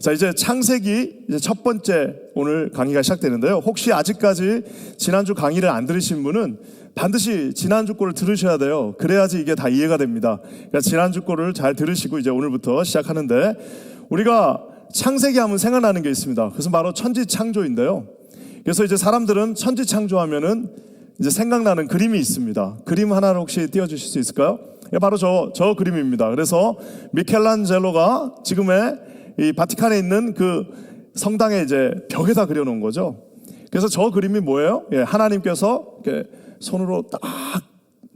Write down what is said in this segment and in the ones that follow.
자, 이제 창세기 이제 첫 번째 오늘 강의가 시작되는데요. 혹시 아직까지 지난주 강의를 안 들으신 분은 반드시 지난주 거를 들으셔야 돼요. 그래야지 이게 다 이해가 됩니다. 그러니까 지난주 거를 잘 들으시고 이제 오늘부터 시작하는데, 우리가 창세기 하면 생각나는 게 있습니다. 그것은 바로 천지창조인데요. 그래서 이제 사람들은 천지창조하면은 이제 생각나는 그림이 있습니다. 그림 하나를 혹시 띄워주실 수 있을까요? 바로 저 그림입니다. 그래서 미켈란젤로가 지금의 이 바티칸에 있는 그 성당에 이제 벽에다 그려놓은 거죠. 그래서 저 그림이 뭐예요? 하나님께서 이렇게 손으로 딱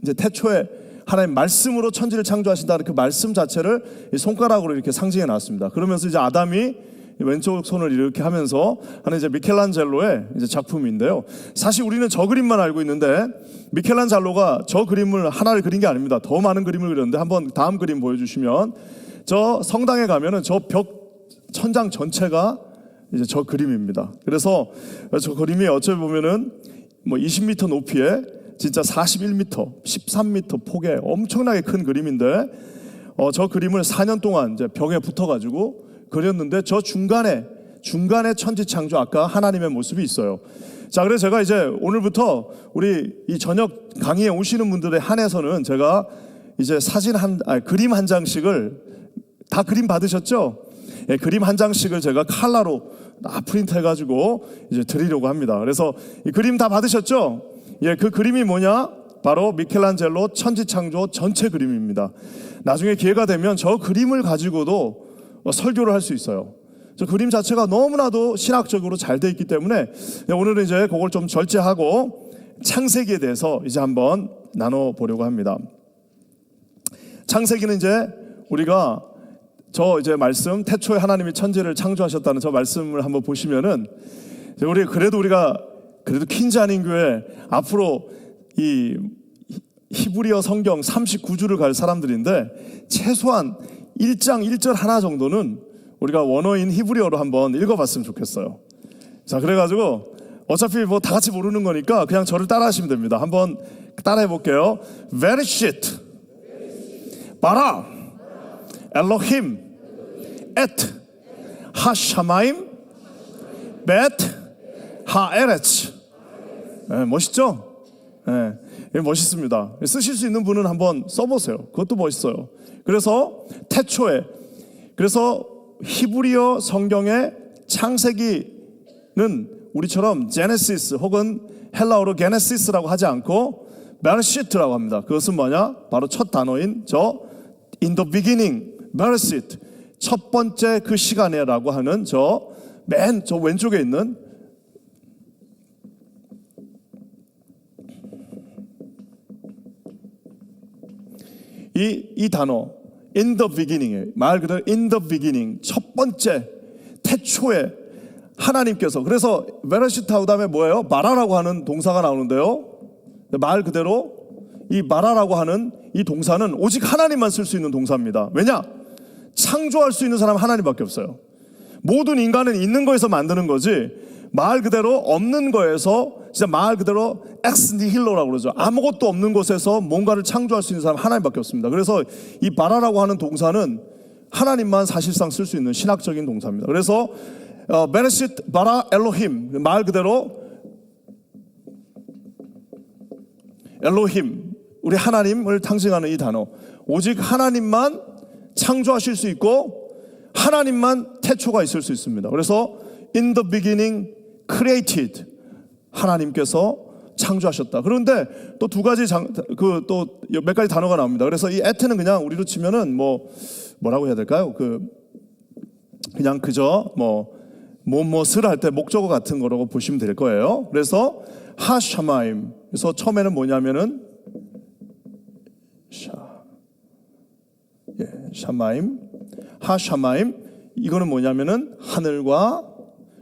이제 태초에 하나님 말씀으로 천지를 창조하신다는 그 말씀 자체를 이 손가락으로 이렇게 상징해 놨습니다. 그러면서 이제 아담이 왼쪽 손을 이렇게 하면서 하는 이제 미켈란젤로의 이제 작품인데요. 사실 우리는 저 그림만 알고 있는데 미켈란젤로가 저 그림을 하나를 그린 게 아닙니다. 더 많은 그림을 그렸는데, 한번 다음 그림 보여주시면, 저 성당에 가면은 저 벽 천장 전체가 이제 저 그림입니다. 그래서 저 그림이 어찌 보면은 뭐 20m 높이에 진짜 41m, 13m 폭의 엄청나게 큰 그림인데, 저 그림을 4년 동안 이제 벽에 붙어가지고 그렸는데, 저 중간에 천지창조, 아까 하나님의 모습이 있어요. 자, 그래서 제가 이제 오늘부터 우리 이 저녁 강의에 오시는 분들에 한해서는 제가 이제 그림 한 장씩을 다 그림 받으셨죠? 예, 그림 한 장씩을 제가 칼라로 프린트 해가지고 이제 드리려고 합니다. 그래서 이 그림 다 받으셨죠? 예, 그 그림이 뭐냐? 바로 미켈란젤로 천지창조 전체 그림입니다. 나중에 기회가 되면 저 그림을 가지고도 설교를 할 수 있어요. 저 그림 자체가 너무나도 신학적으로 잘 돼 있기 때문에 오늘은 이제 그걸 좀 절제하고 창세기에 대해서 이제 한번 나눠보려고 합니다. 창세기는 이제 우리가 저 이제 말씀, 태초에 하나님이 천지를 창조하셨다는 저 말씀을 한번 보시면은, 우리가 퀸즈 한인교회 앞으로 이 히브리어 성경 39주를 갈 사람들인데, 최소한 1장 1절 하나 정도는 우리가 원어인 히브리어로 한번 읽어봤으면 좋겠어요. 자, 그래가지고 어차피 뭐 다 같이 모르는 거니까 그냥 저를 따라하시면 됩니다. 한번 따라해 볼게요. 베르시트 바라 엘로힘 엣 하샤마임 벳 하에레츠. 멋있죠? 멋있습니다. 쓰실 수 있는 분은 한번 써보세요. 그것도 멋있어요. 그래서 태초에, 그래서 히브리어 성경의 창세기는 우리처럼 제네시스 혹은 헬라어로 게네시스라고 하지 않고 베르시트라고 합니다. 그것은 뭐냐? 바로 첫 단어인 in the beginning, 베르시트, 첫 번째 그 시간에라고 하는 저 왼쪽에 있는 이 단어 in the beginning이에요. 말 그대로 in the beginning, 첫 번째 태초에 하나님께서. 그래서 베르시트하고 다음에 뭐예요? 마라라고 하는 동사가 나오는데요, 말 그대로 이 마라라고 하는 이 동사는 오직 하나님만 쓸 수 있는 동사입니다. 왜냐? 창조할 수 있는 사람은 하나님밖에 없어요. 모든 인간은 있는 거에서 만드는 거지, 말 그대로 없는 거에서, 진짜 말 그대로 엑스 니힐로라고 그러죠. 아무것도 없는 곳에서 뭔가를 창조할 수 있는 사람은 하나님밖에 없습니다. 그래서 이 바라라고 하는 동사는 하나님만 사실상 쓸 수 있는 신학적인 동사입니다. 그래서 베르시트 바라 엘로힘, 말 그대로 엘로힘, 우리 하나님을 상징하는 이 단어, 오직 하나님만 창조하실 수 있고 하나님만 태초가 있을 수 있습니다. 그래서 in the beginning created, 하나님께서 창조하셨다. 그런데 또 두 가지 또 몇 가지 단어가 나옵니다. 그래서 이 at는 그냥 우리로 치면은 뭐라고 해야 될까요? 그냥 그저 무엇을 할 때 목적어 같은 거라고 보시면 될 거예요. 그래서 하샤마임, 그래서 처음에는 뭐냐면은 샤마임, 하샤마임, 이거는 뭐냐면은 하늘과,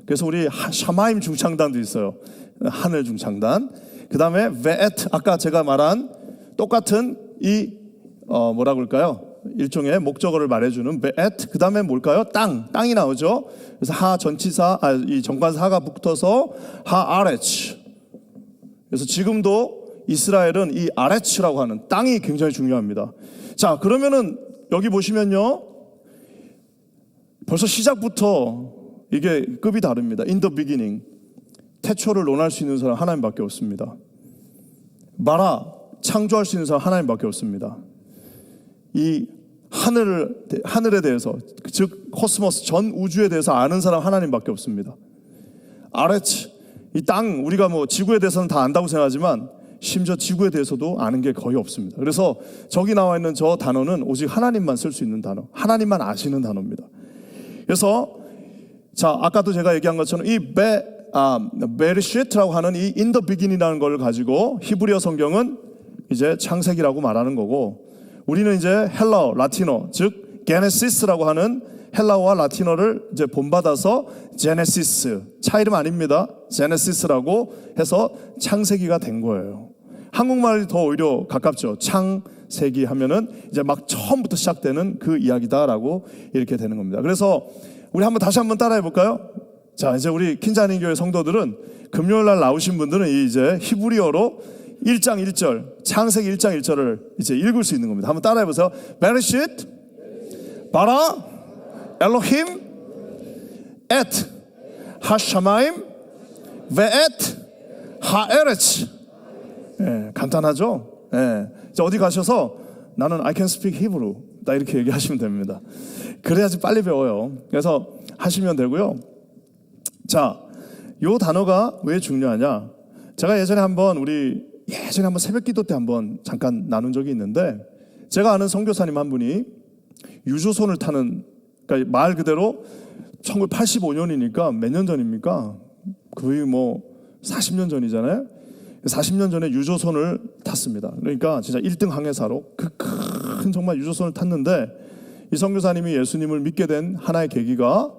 그래서 우리 샤마임 중창단도 있어요. 하늘 중창단. 그 다음에 베에트, 아까 제가 말한 똑같은 이 뭐라고 할까요? 일종의 목적어를 말해주는 베에트. 그 다음에 뭘까요? 땅이 나오죠. 그래서 하 전치사, 이 정관사 하가 붙어서 하 아레츠. 그래서 지금도 이스라엘은 이 아레츠라고 하는 땅이 굉장히 중요합니다. 자, 그러면은 여기 보시면요, 벌써 시작부터 이게 급이 다릅니다. In the beginning. 태초를 논할 수 있는 사람 하나님밖에 없습니다. 마라, 창조할 수 있는 사람 하나님밖에 없습니다. 이 하늘에 대해서, 즉 코스모스 전 우주에 대해서 아는 사람 하나님밖에 없습니다. 아레츠, 이 땅, 우리가 뭐 지구에 대해서는 다 안다고 생각하지만 심지어 지구에 대해서도 아는 게 거의 없습니다. 그래서 저기 나와 있는 저 단어는 오직 하나님만 쓸 수 있는 단어, 하나님만 아시는 단어입니다. 그래서 자, 아까도 제가 얘기한 것처럼 이 베리시트라고 하는 이 in the beginning이라는 걸 가지고 히브리어 성경은 이제 창세기라고 말하는 거고, 우리는 이제 헬라어, 라틴어, 즉 게네시스라고 하는 헬라어와 라틴어를 이제 본받아서 제네시스, 차 이름 아닙니다. 제네시스라고 해서 창세기가 된 거예요. 한국말이 더 오히려 가깝죠. 창세기 하면은 이제 막 처음부터 시작되는 그 이야기다라고 이렇게 되는 겁니다. 그래서 우리 다시 한번 따라해 볼까요? 자, 이제 우리 킨자니 교회 성도들은 금요일 날 나오신 분들은 이제 히브리어로 1장 1절, 창세기 1장 1절을 이제 읽을 수 있는 겁니다. 한번 따라해 보세요. 베르시트, 바라, 엘로힘, 엣, 하샤마임, 베엣, 하에레츠. 예, 간단하죠? 예. 자, 어디 가셔서 나는 I can speak Hebrew 딱 이렇게 얘기하시면 됩니다. 그래야지 빨리 배워요. 그래서 하시면 되고요. 자, 요 단어가 왜 중요하냐? 제가 예전에 한번 새벽 기도 때 한번 잠깐 나눈 적이 있는데, 제가 아는 선교사님 한 분이 유조선을 타는, 그러니까 말 그대로 1985년이니까 몇 년 전입니까? 거의 뭐 40년 전이잖아요. 40년 전에 유조선을 탔습니다. 그러니까 진짜 1등 항해사로 그 큰 정말 유조선을 탔는데, 이 선교사님이 예수님을 믿게 된 하나의 계기가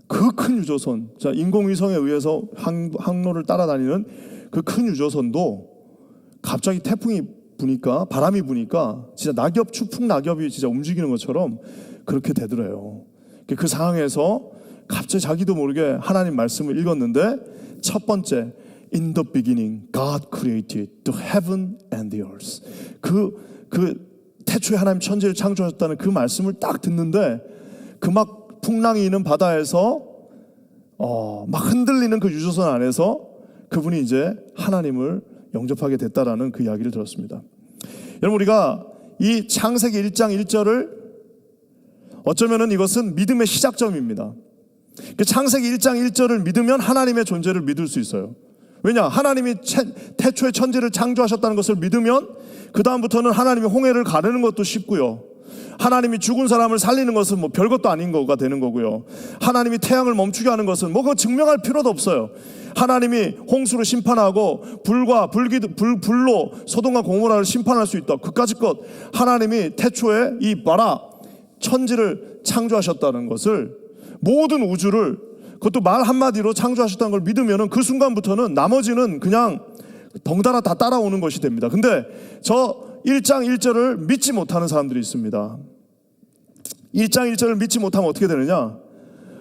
그 큰 유조선, 자, 인공위성에 의해서 항로를 따라다니는 그 큰 유조선도 갑자기 태풍이 부니까, 바람이 부니까 진짜 추풍 낙엽이 진짜 움직이는 것처럼 그렇게 되더래요. 그 상황에서 갑자기 자기도 모르게 하나님 말씀을 읽었는데, 첫 번째 In the beginning God created the heaven and the earth. 그 태초에 하나님 천지를 창조하셨다는 그 말씀을 딱 듣는데, 그 막 풍랑이 있는 바다에서 막 흔들리는 그 유조선 안에서 그분이 이제 하나님을 영접하게 됐다라는 그 이야기를 들었습니다. 여러분, 우리가 이 창세기 1장 1절을 어쩌면은 이것은 믿음의 시작점입니다. 그 창세기 1장 1절을 믿으면 하나님의 존재를 믿을 수 있어요. 왜냐? 하나님이 태초에 천지를 창조하셨다는 것을 믿으면 그 다음부터는 하나님이 홍해를 가르는 것도 쉽고요, 하나님이 죽은 사람을 살리는 것은 뭐 별것도 아닌 거가 되는 거고요, 하나님이 태양을 멈추게 하는 것은 뭐 그거 증명할 필요도 없어요. 하나님이 홍수로 심판하고 불로 소돔과 고모라를 심판할 수 있다, 그까짓 것 하나님이 태초에 이 천지를 창조하셨다는 것을, 모든 우주를, 그것도 말 한마디로 창조하셨다는 걸 믿으면 그 순간부터는 나머지는 그냥 덩달아 다 따라오는 것이 됩니다. 근데 저 1장 1절을 믿지 못하는 사람들이 있습니다. 1장 1절을 믿지 못하면 어떻게 되느냐?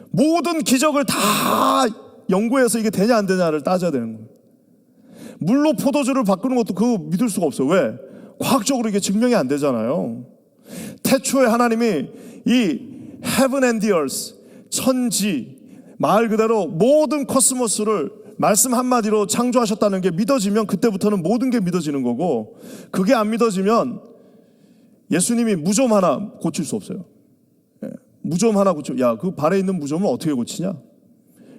모든 기적을 다 연구해서 이게 되냐 안 되냐를 따져야 되는 거예요. 물로 포도주를 바꾸는 것도 그거 믿을 수가 없어요. 왜? 과학적으로 이게 증명이 안 되잖아요. 태초에 하나님이 이 heaven and the earth, 천지, 말 그대로 모든 코스모스를 말씀 한마디로 창조하셨다는 게 믿어지면 그때부터는 모든 게 믿어지는 거고, 그게 안 믿어지면 예수님이 무좀 하나 고칠 수 없어요. 무좀 하나 그 발에 있는 무좀을 어떻게 고치냐?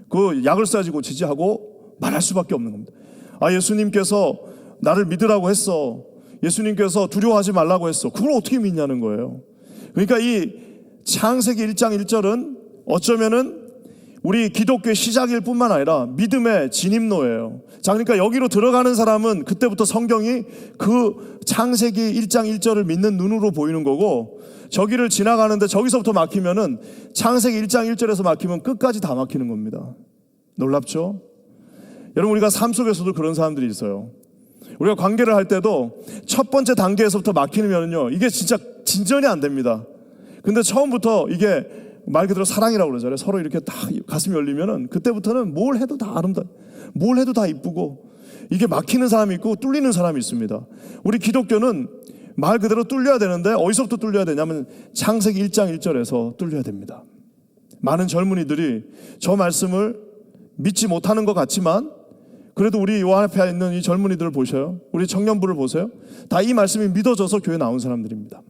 그 약을 써야지 고치지 하고 말할 수밖에 없는 겁니다. 예수님께서 나를 믿으라고 했어, 예수님께서 두려워하지 말라고 했어, 그걸 어떻게 믿냐는 거예요. 그러니까 이 창세기 1장 1절은 어쩌면은 우리 기독교의 시작일 뿐만 아니라 믿음의 진입로예요. 자, 그러니까 여기로 들어가는 사람은 그때부터 성경이 그 창세기 1장 1절을 믿는 눈으로 보이는 거고, 저기를 지나가는데 저기서부터 막히면은 창세기 1장 1절에서 막히면 끝까지 다 막히는 겁니다. 놀랍죠? 여러분, 우리가 삶 속에서도 그런 사람들이 있어요. 우리가 관계를 할 때도 첫 번째 단계에서부터 막히면은요, 이게 진짜 진전이 안 됩니다. 근데 처음부터 이게 말 그대로 사랑이라고 그러잖아요. 서로 이렇게 딱 가슴이 열리면은 그때부터는 뭘 해도 다 아름다워, 뭘 해도 다 이쁘고, 이게 막히는 사람이 있고 뚫리는 사람이 있습니다. 우리 기독교는 말 그대로 뚫려야 되는데 어디서부터 뚫려야 되냐면 창세기 1장 1절에서 뚫려야 됩니다. 많은 젊은이들이 저 말씀을 믿지 못하는 것 같지만 그래도 우리 요 앞에 있는 이 젊은이들을 보셔요. 우리 청년부를 보세요. 다 이 말씀이 믿어져서 교회 나온 사람들입니다.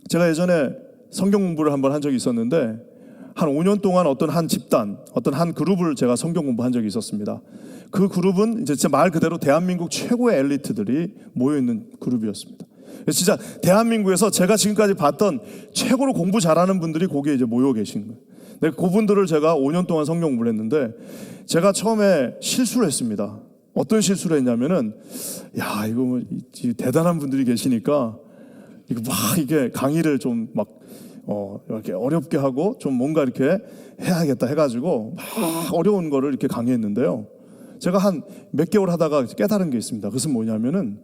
제가 예전에 성경 공부를 한번 한 적이 있었는데 한 5년 동안 어떤 한 집단, 어떤 한 그룹을 제가 성경 공부한 적이 있었습니다. 그 그룹은 이제 진짜 말 그대로 대한민국 최고의 엘리트들이 모여있는 그룹이었습니다. 진짜 대한민국에서 제가 지금까지 봤던 최고로 공부 잘하는 분들이 거기에 이제 모여 계신 거예요. 근데 그분들을 제가 5년 동안 성경 공부를 했는데 제가 처음에 실수를 했습니다. 어떤 실수를 했냐면은 야 이거 뭐 대단한 분들이 계시니까 이거 막 이게 강의를 좀 막 이렇게 어렵게 하고 좀 뭔가 이렇게 해야겠다 해가지고 막 어려운 거를 이렇게 강의했는데요. 제가 한 몇 개월 하다가 깨달은 게 있습니다. 그것은 뭐냐면은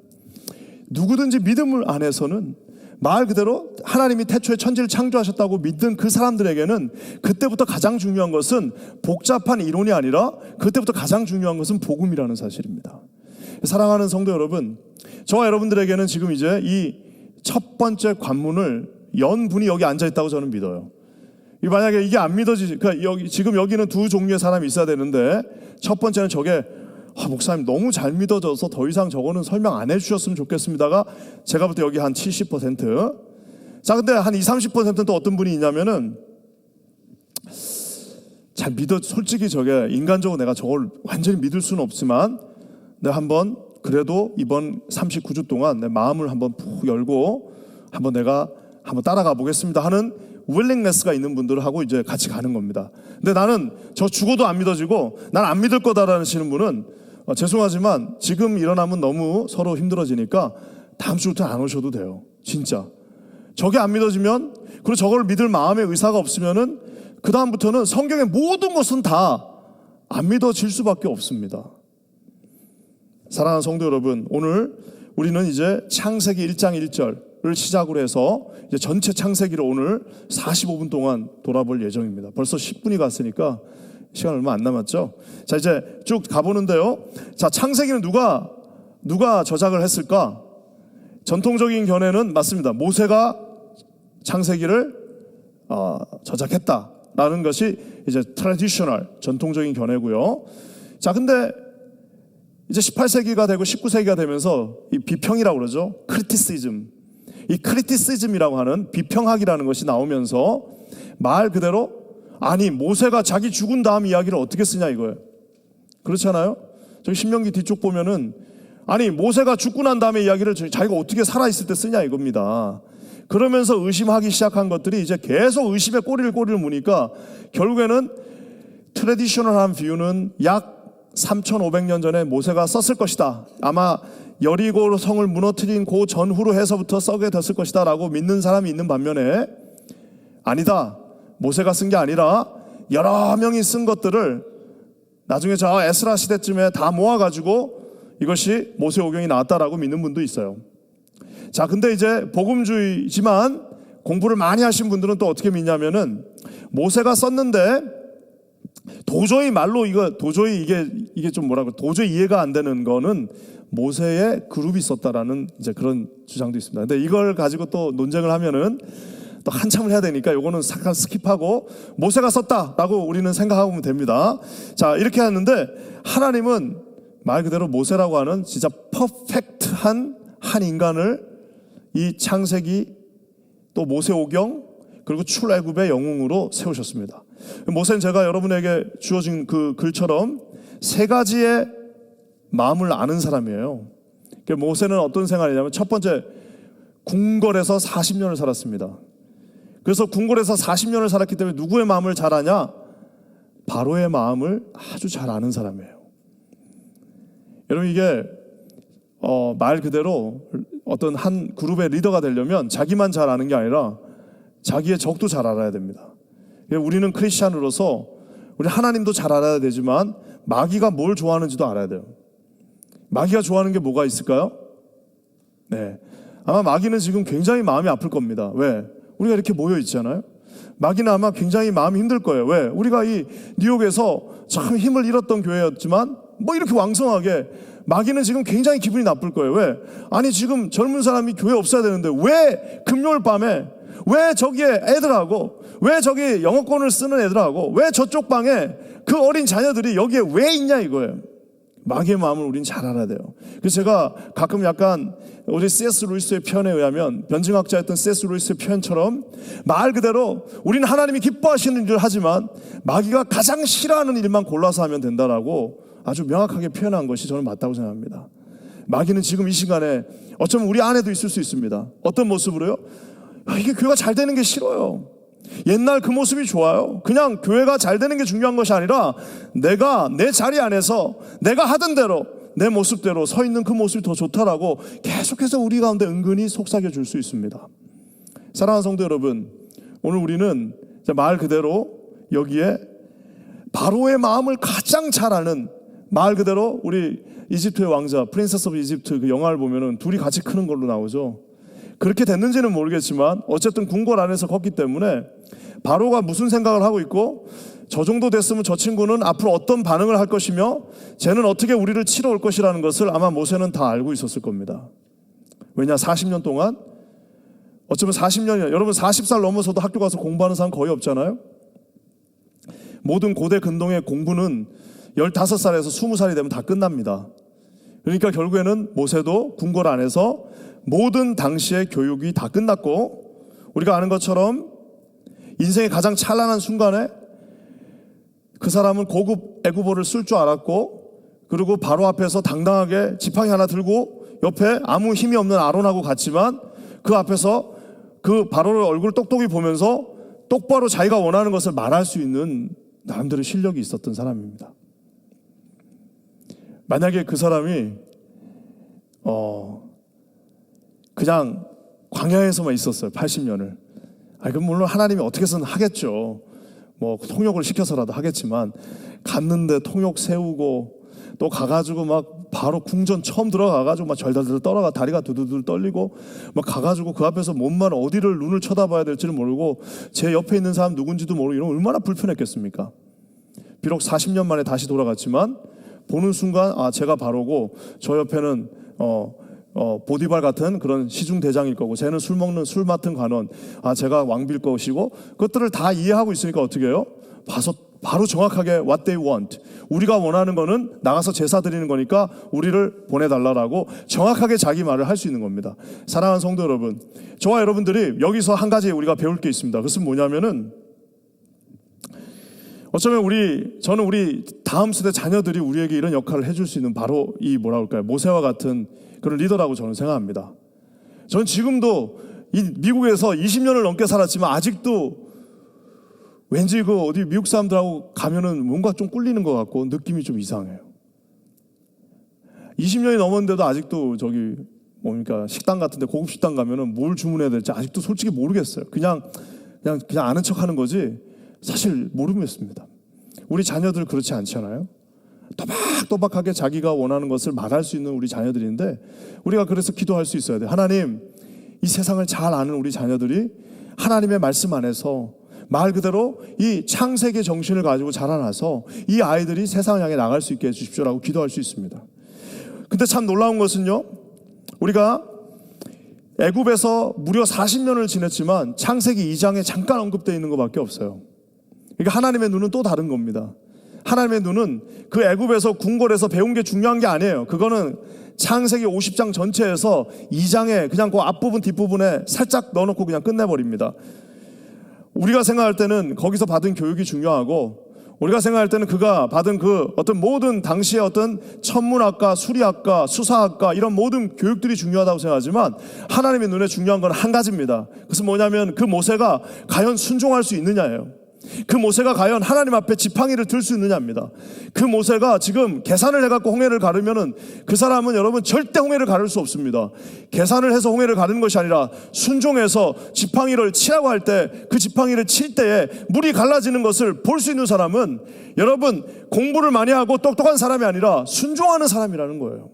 누구든지 믿음을 안에서는 말 그대로 하나님이 태초에 천지를 창조하셨다고 믿는 그 사람들에게는 그때부터 가장 중요한 것은 복잡한 이론이 아니라 그때부터 가장 중요한 것은 복음이라는 사실입니다. 사랑하는 성도 여러분, 저와 여러분들에게는 지금 이제 이 첫 번째 관문을 연 분이 여기 앉아 있다고 저는 믿어요. 만약에 이게 안 믿어지지, 그러니까 지금 여기는 두 종류의 사람이 있어야 되는데 첫 번째는 저게 목사님 너무 잘 믿어져서 더 이상 저거는 설명 안 해주셨으면 좋겠습니다가 제가 볼 때 여기 한 70%. 자, 근데 한 20-30%는 또 어떤 분이 있냐면은 잘 솔직히 저게 인간적으로 내가 저걸 완전히 믿을 수는 없지만 내가 한번 그래도 이번 39주 동안 내 마음을 한번 푹 열고 한번 내가 한번 따라가 보겠습니다 하는 윌링네스가 있는 분들하고 이제 같이 가는 겁니다. 근데 나는 저 죽어도 안 믿어지고 난 안 믿을 거다라는 하시는 분은 죄송하지만 지금 일어나면 너무 서로 힘들어지니까 다음 주부터 안 오셔도 돼요. 진짜. 저게 안 믿어지면 그리고 저걸 믿을 마음의 의사가 없으면은 그 다음부터는 성경의 모든 것은 다 안 믿어질 수밖에 없습니다. 사랑하는 성도 여러분, 오늘 우리는 이제 창세기 1장 1절을 시작으로 해서 이제 전체 창세기를 오늘 45분 동안 돌아볼 예정입니다. 벌써 10분이 갔으니까 시간 얼마 안 남았죠. 자, 이제 쭉 가보는데요. 자, 창세기는 누가 저작을 했을까? 전통적인 견해는 맞습니다. 모세가 창세기를 저작했다라는 것이 이제 트래디셔널 전통적인 견해고요. 자, 근데 이제 18세기가 되고 19세기가 되면서 이 비평이라고 그러죠. 크리티시즘. 이 크리티시즘이라고 하는 비평학이라는 것이 나오면서 말 그대로 아니 모세가 자기 죽은 다음 이야기를 어떻게 쓰냐 이거예요. 그렇잖아요. 저기 신명기 뒤쪽 보면은 아니 모세가 죽고 난 다음에 이야기를 자기가 어떻게 살아있을 때 쓰냐 이겁니다. 그러면서 의심하기 시작한 것들이 이제 계속 의심의 꼬리를 무니까 결국에는 트래디셔널한 뷰는 약 3,500년 전에 모세가 썼을 것이다. 아마 여리고 성을 무너뜨린 그 전후로 해서부터 써게 됐을 것이다 라고 믿는 사람이 있는 반면에 아니다. 모세가 쓴 게 아니라 여러 명이 쓴 것들을 나중에 저 에스라 시대쯤에 다 모아가지고 이것이 모세오경이 나왔다라고 믿는 분도 있어요. 자, 근데 이제 복음주의지만 공부를 많이 하신 분들은 또 어떻게 믿냐면은 모세가 썼는데 도저히 말로 도저히 이게 좀 도저히 이해가 안 되는 거는 모세의 그룹이 있었다라는 이제 그런 주장도 있습니다. 근데 이걸 가지고 또 논쟁을 하면은 또 한참을 해야 되니까 요거는 잠깐 스킵하고 모세가 썼다라고 우리는 생각하면 됩니다. 자, 이렇게 하는데 하나님은 말 그대로 모세라고 하는 진짜 퍼펙트한 한 인간을 이 창세기 또 모세오경 그리고 출애굽의 영웅으로 세우셨습니다. 모세는 제가 여러분에게 주어진 그 글처럼 세 가지의 마음을 아는 사람이에요. 모세는 어떤 생활이냐면 첫 번째 궁궐에서 40년을 살았습니다. 그래서 궁궐에서 40년을 살았기 때문에 누구의 마음을 잘 아냐? 바로의 마음을 아주 잘 아는 사람이에요. 여러분 이게 말 그대로 어떤 한 그룹의 리더가 되려면 자기만 잘 아는 게 아니라 자기의 적도 잘 알아야 됩니다. 우리는 크리스찬으로서 우리 하나님도 잘 알아야 되지만 마귀가 뭘 좋아하는지도 알아야 돼요. 마귀가 좋아하는 게 뭐가 있을까요? 네, 아마 마귀는 지금 굉장히 마음이 아플 겁니다. 왜? 우리가 이렇게 모여 있잖아요. 마귀는 아마 굉장히 마음이 힘들 거예요. 왜? 우리가 이 뉴욕에서 참 힘을 잃었던 교회였지만 뭐 이렇게 왕성하게 마귀는 지금 굉장히 기분이 나쁠 거예요. 왜? 아니 지금 젊은 사람이 교회 없어야 되는데 왜 금요일 밤에 왜 저기에 애들하고, 왜 저기 영어권을 쓰는 애들하고, 왜 저쪽 방에 그 어린 자녀들이 여기에 왜 있냐 이거예요. 마귀의 마음을 우린 잘 알아야 돼요. 그래서 제가 가끔 약간 우리 C.S. 루이스의 표현에 의하면, 변증학자였던 C.S. 루이스의 표현처럼 말 그대로 우리는 하나님이 기뻐하시는 일을 하지만 마귀가 가장 싫어하는 일만 골라서 하면 된다라고 아주 명확하게 표현한 것이 저는 맞다고 생각합니다. 마귀는 지금 이 시간에 어쩌면 우리 안에도 있을 수 있습니다. 어떤 모습으로요? 이게 교회가 잘 되는 게 싫어요. 옛날 그 모습이 좋아요. 그냥 교회가 잘 되는 게 중요한 것이 아니라 내가 내 자리 안에서 내가 하던 대로 내 모습대로 서 있는 그 모습이 더 좋다라고 계속해서 우리 가운데 은근히 속삭여 줄 수 있습니다. 사랑하는 성도 여러분, 오늘 우리는 말 그대로 여기에 바로의 마음을 가장 잘 아는, 말 그대로 우리 이집트의 왕자 프린세스 오브 이집트 그 영화를 보면은 둘이 같이 크는 걸로 나오죠. 그렇게 됐는지는 모르겠지만 어쨌든 궁궐 안에서 컸기 때문에 바로가 무슨 생각을 하고 있고, 저 정도 됐으면 저 친구는 앞으로 어떤 반응을 할 것이며 쟤는 어떻게 우리를 치러 올 것이라는 것을 아마 모세는 다 알고 있었을 겁니다. 왜냐, 40년 동안, 어쩌면 40년이나, 여러분 40살 넘어서도 학교 가서 공부하는 사람 거의 없잖아요. 모든 고대 근동의 공부는 15살에서 20살이 되면 다 끝납니다. 그러니까 결국에는 모세도 궁궐 안에서 모든 당시의 교육이 다 끝났고, 우리가 아는 것처럼 인생의 가장 찬란한 순간에 그 사람은 고급 애국어를 쓸 줄 알았고, 그리고 바로 앞에서 당당하게 지팡이 하나 들고 옆에 아무 힘이 없는 아론하고 같지만 그 앞에서 그 바로의 얼굴 똑똑히 보면서 똑바로 자기가 원하는 것을 말할 수 있는 나름대로 실력이 있었던 사람입니다. 만약에 그 사람이 그냥 광야에서만 있었어요, 80년을. 그럼 물론 하나님이 어떻게든 하겠죠. 뭐 통역을 시켜서라도 하겠지만, 갔는데 통역 세우고 또 가가지고 막 바로 궁전 처음 들어가가지고 막 절달들 떨어가 다리가 두두두 떨리고 막 가가지고 그 앞에서 몸만 어디를 눈을 쳐다봐야 될지를 모르고 제 옆에 있는 사람 누군지도 모르고 이러면 얼마나 불편했겠습니까? 비록 40년 만에 다시 돌아갔지만 보는 순간 제가 바로고 저 옆에는 보디발 같은 그런 시중대장일 거고, 쟤는 술 먹는 술 맡은 관원, 제가 왕비일 것이고, 그것들을 다 이해하고 있으니까 어떻게 해요? 바로 정확하게 what they want, 우리가 원하는 거는 나가서 제사 드리는 거니까 우리를 보내달라고 정확하게 자기 말을 할 수 있는 겁니다. 사랑하는 성도 여러분, 저와 여러분들이 여기서 한 가지 우리가 배울 게 있습니다. 그것은 뭐냐면은, 어쩌면 저는 우리 다음 세대 자녀들이 우리에게 이런 역할을 해줄 수 있는 바로 이 모세와 같은 그런 리더라고 저는 생각합니다. 저는 지금도 이 미국에서 20년을 넘게 살았지만 아직도 왠지 그 어디 미국 사람들하고 가면은 뭔가 좀 꿀리는 것 같고 느낌이 좀 이상해요. 20년이 넘었는데도 아직도 저기 뭡니까 식당 같은데, 고급 식당 가면은 뭘 주문해야 될지 아직도 솔직히 모르겠어요. 그냥 아는 척하는 거지 사실 모르겠습니다. 우리 자녀들 그렇지 않잖아요. 또박또박하게 자기가 원하는 것을 말할 수 있는 우리 자녀들인데, 우리가 그래서 기도할 수 있어야 돼요. 하나님, 이 세상을 잘 아는 우리 자녀들이 하나님의 말씀 안에서 말 그대로 이 창세기 정신을 가지고 자라나서 이 아이들이 세상을 향해 나갈 수 있게 해주십시오라고 기도할 수 있습니다. 근데 참 놀라운 것은요, 우리가 애굽에서 무려 40년을 지냈지만 창세기 2장에 잠깐 언급되어 있는 것밖에 없어요. 그러니까 하나님의 눈은 또 다른 겁니다. 하나님의 눈은 그 애굽에서 궁궐에서 배운 게 중요한 게 아니에요. 그거는 창세기 50장 전체에서 2장에 그냥 그 앞부분 뒷부분에 살짝 넣어놓고 그냥 끝내버립니다. 우리가 생각할 때는 거기서 받은 교육이 중요하고, 우리가 생각할 때는 그가 받은 그 어떤 모든 당시의 어떤 천문학과, 수리학과, 수사학과 이런 모든 교육들이 중요하다고 생각하지만 하나님의 눈에 중요한 건 한 가지입니다. 그것은 뭐냐면 그 모세가 과연 순종할 수 있느냐예요. 그 모세가 과연 하나님 앞에 지팡이를 들 수 있느냐입니다. 그 모세가 지금 계산을 해갖고 홍해를 가르면은 그 사람은 여러분 절대 홍해를 가를 수 없습니다. 계산을 해서 홍해를 가르는 것이 아니라 순종해서 지팡이를 치라고 할 때 그 지팡이를 칠 때에 물이 갈라지는 것을 볼 수 있는 사람은 여러분 공부를 많이 하고 똑똑한 사람이 아니라 순종하는 사람이라는 거예요.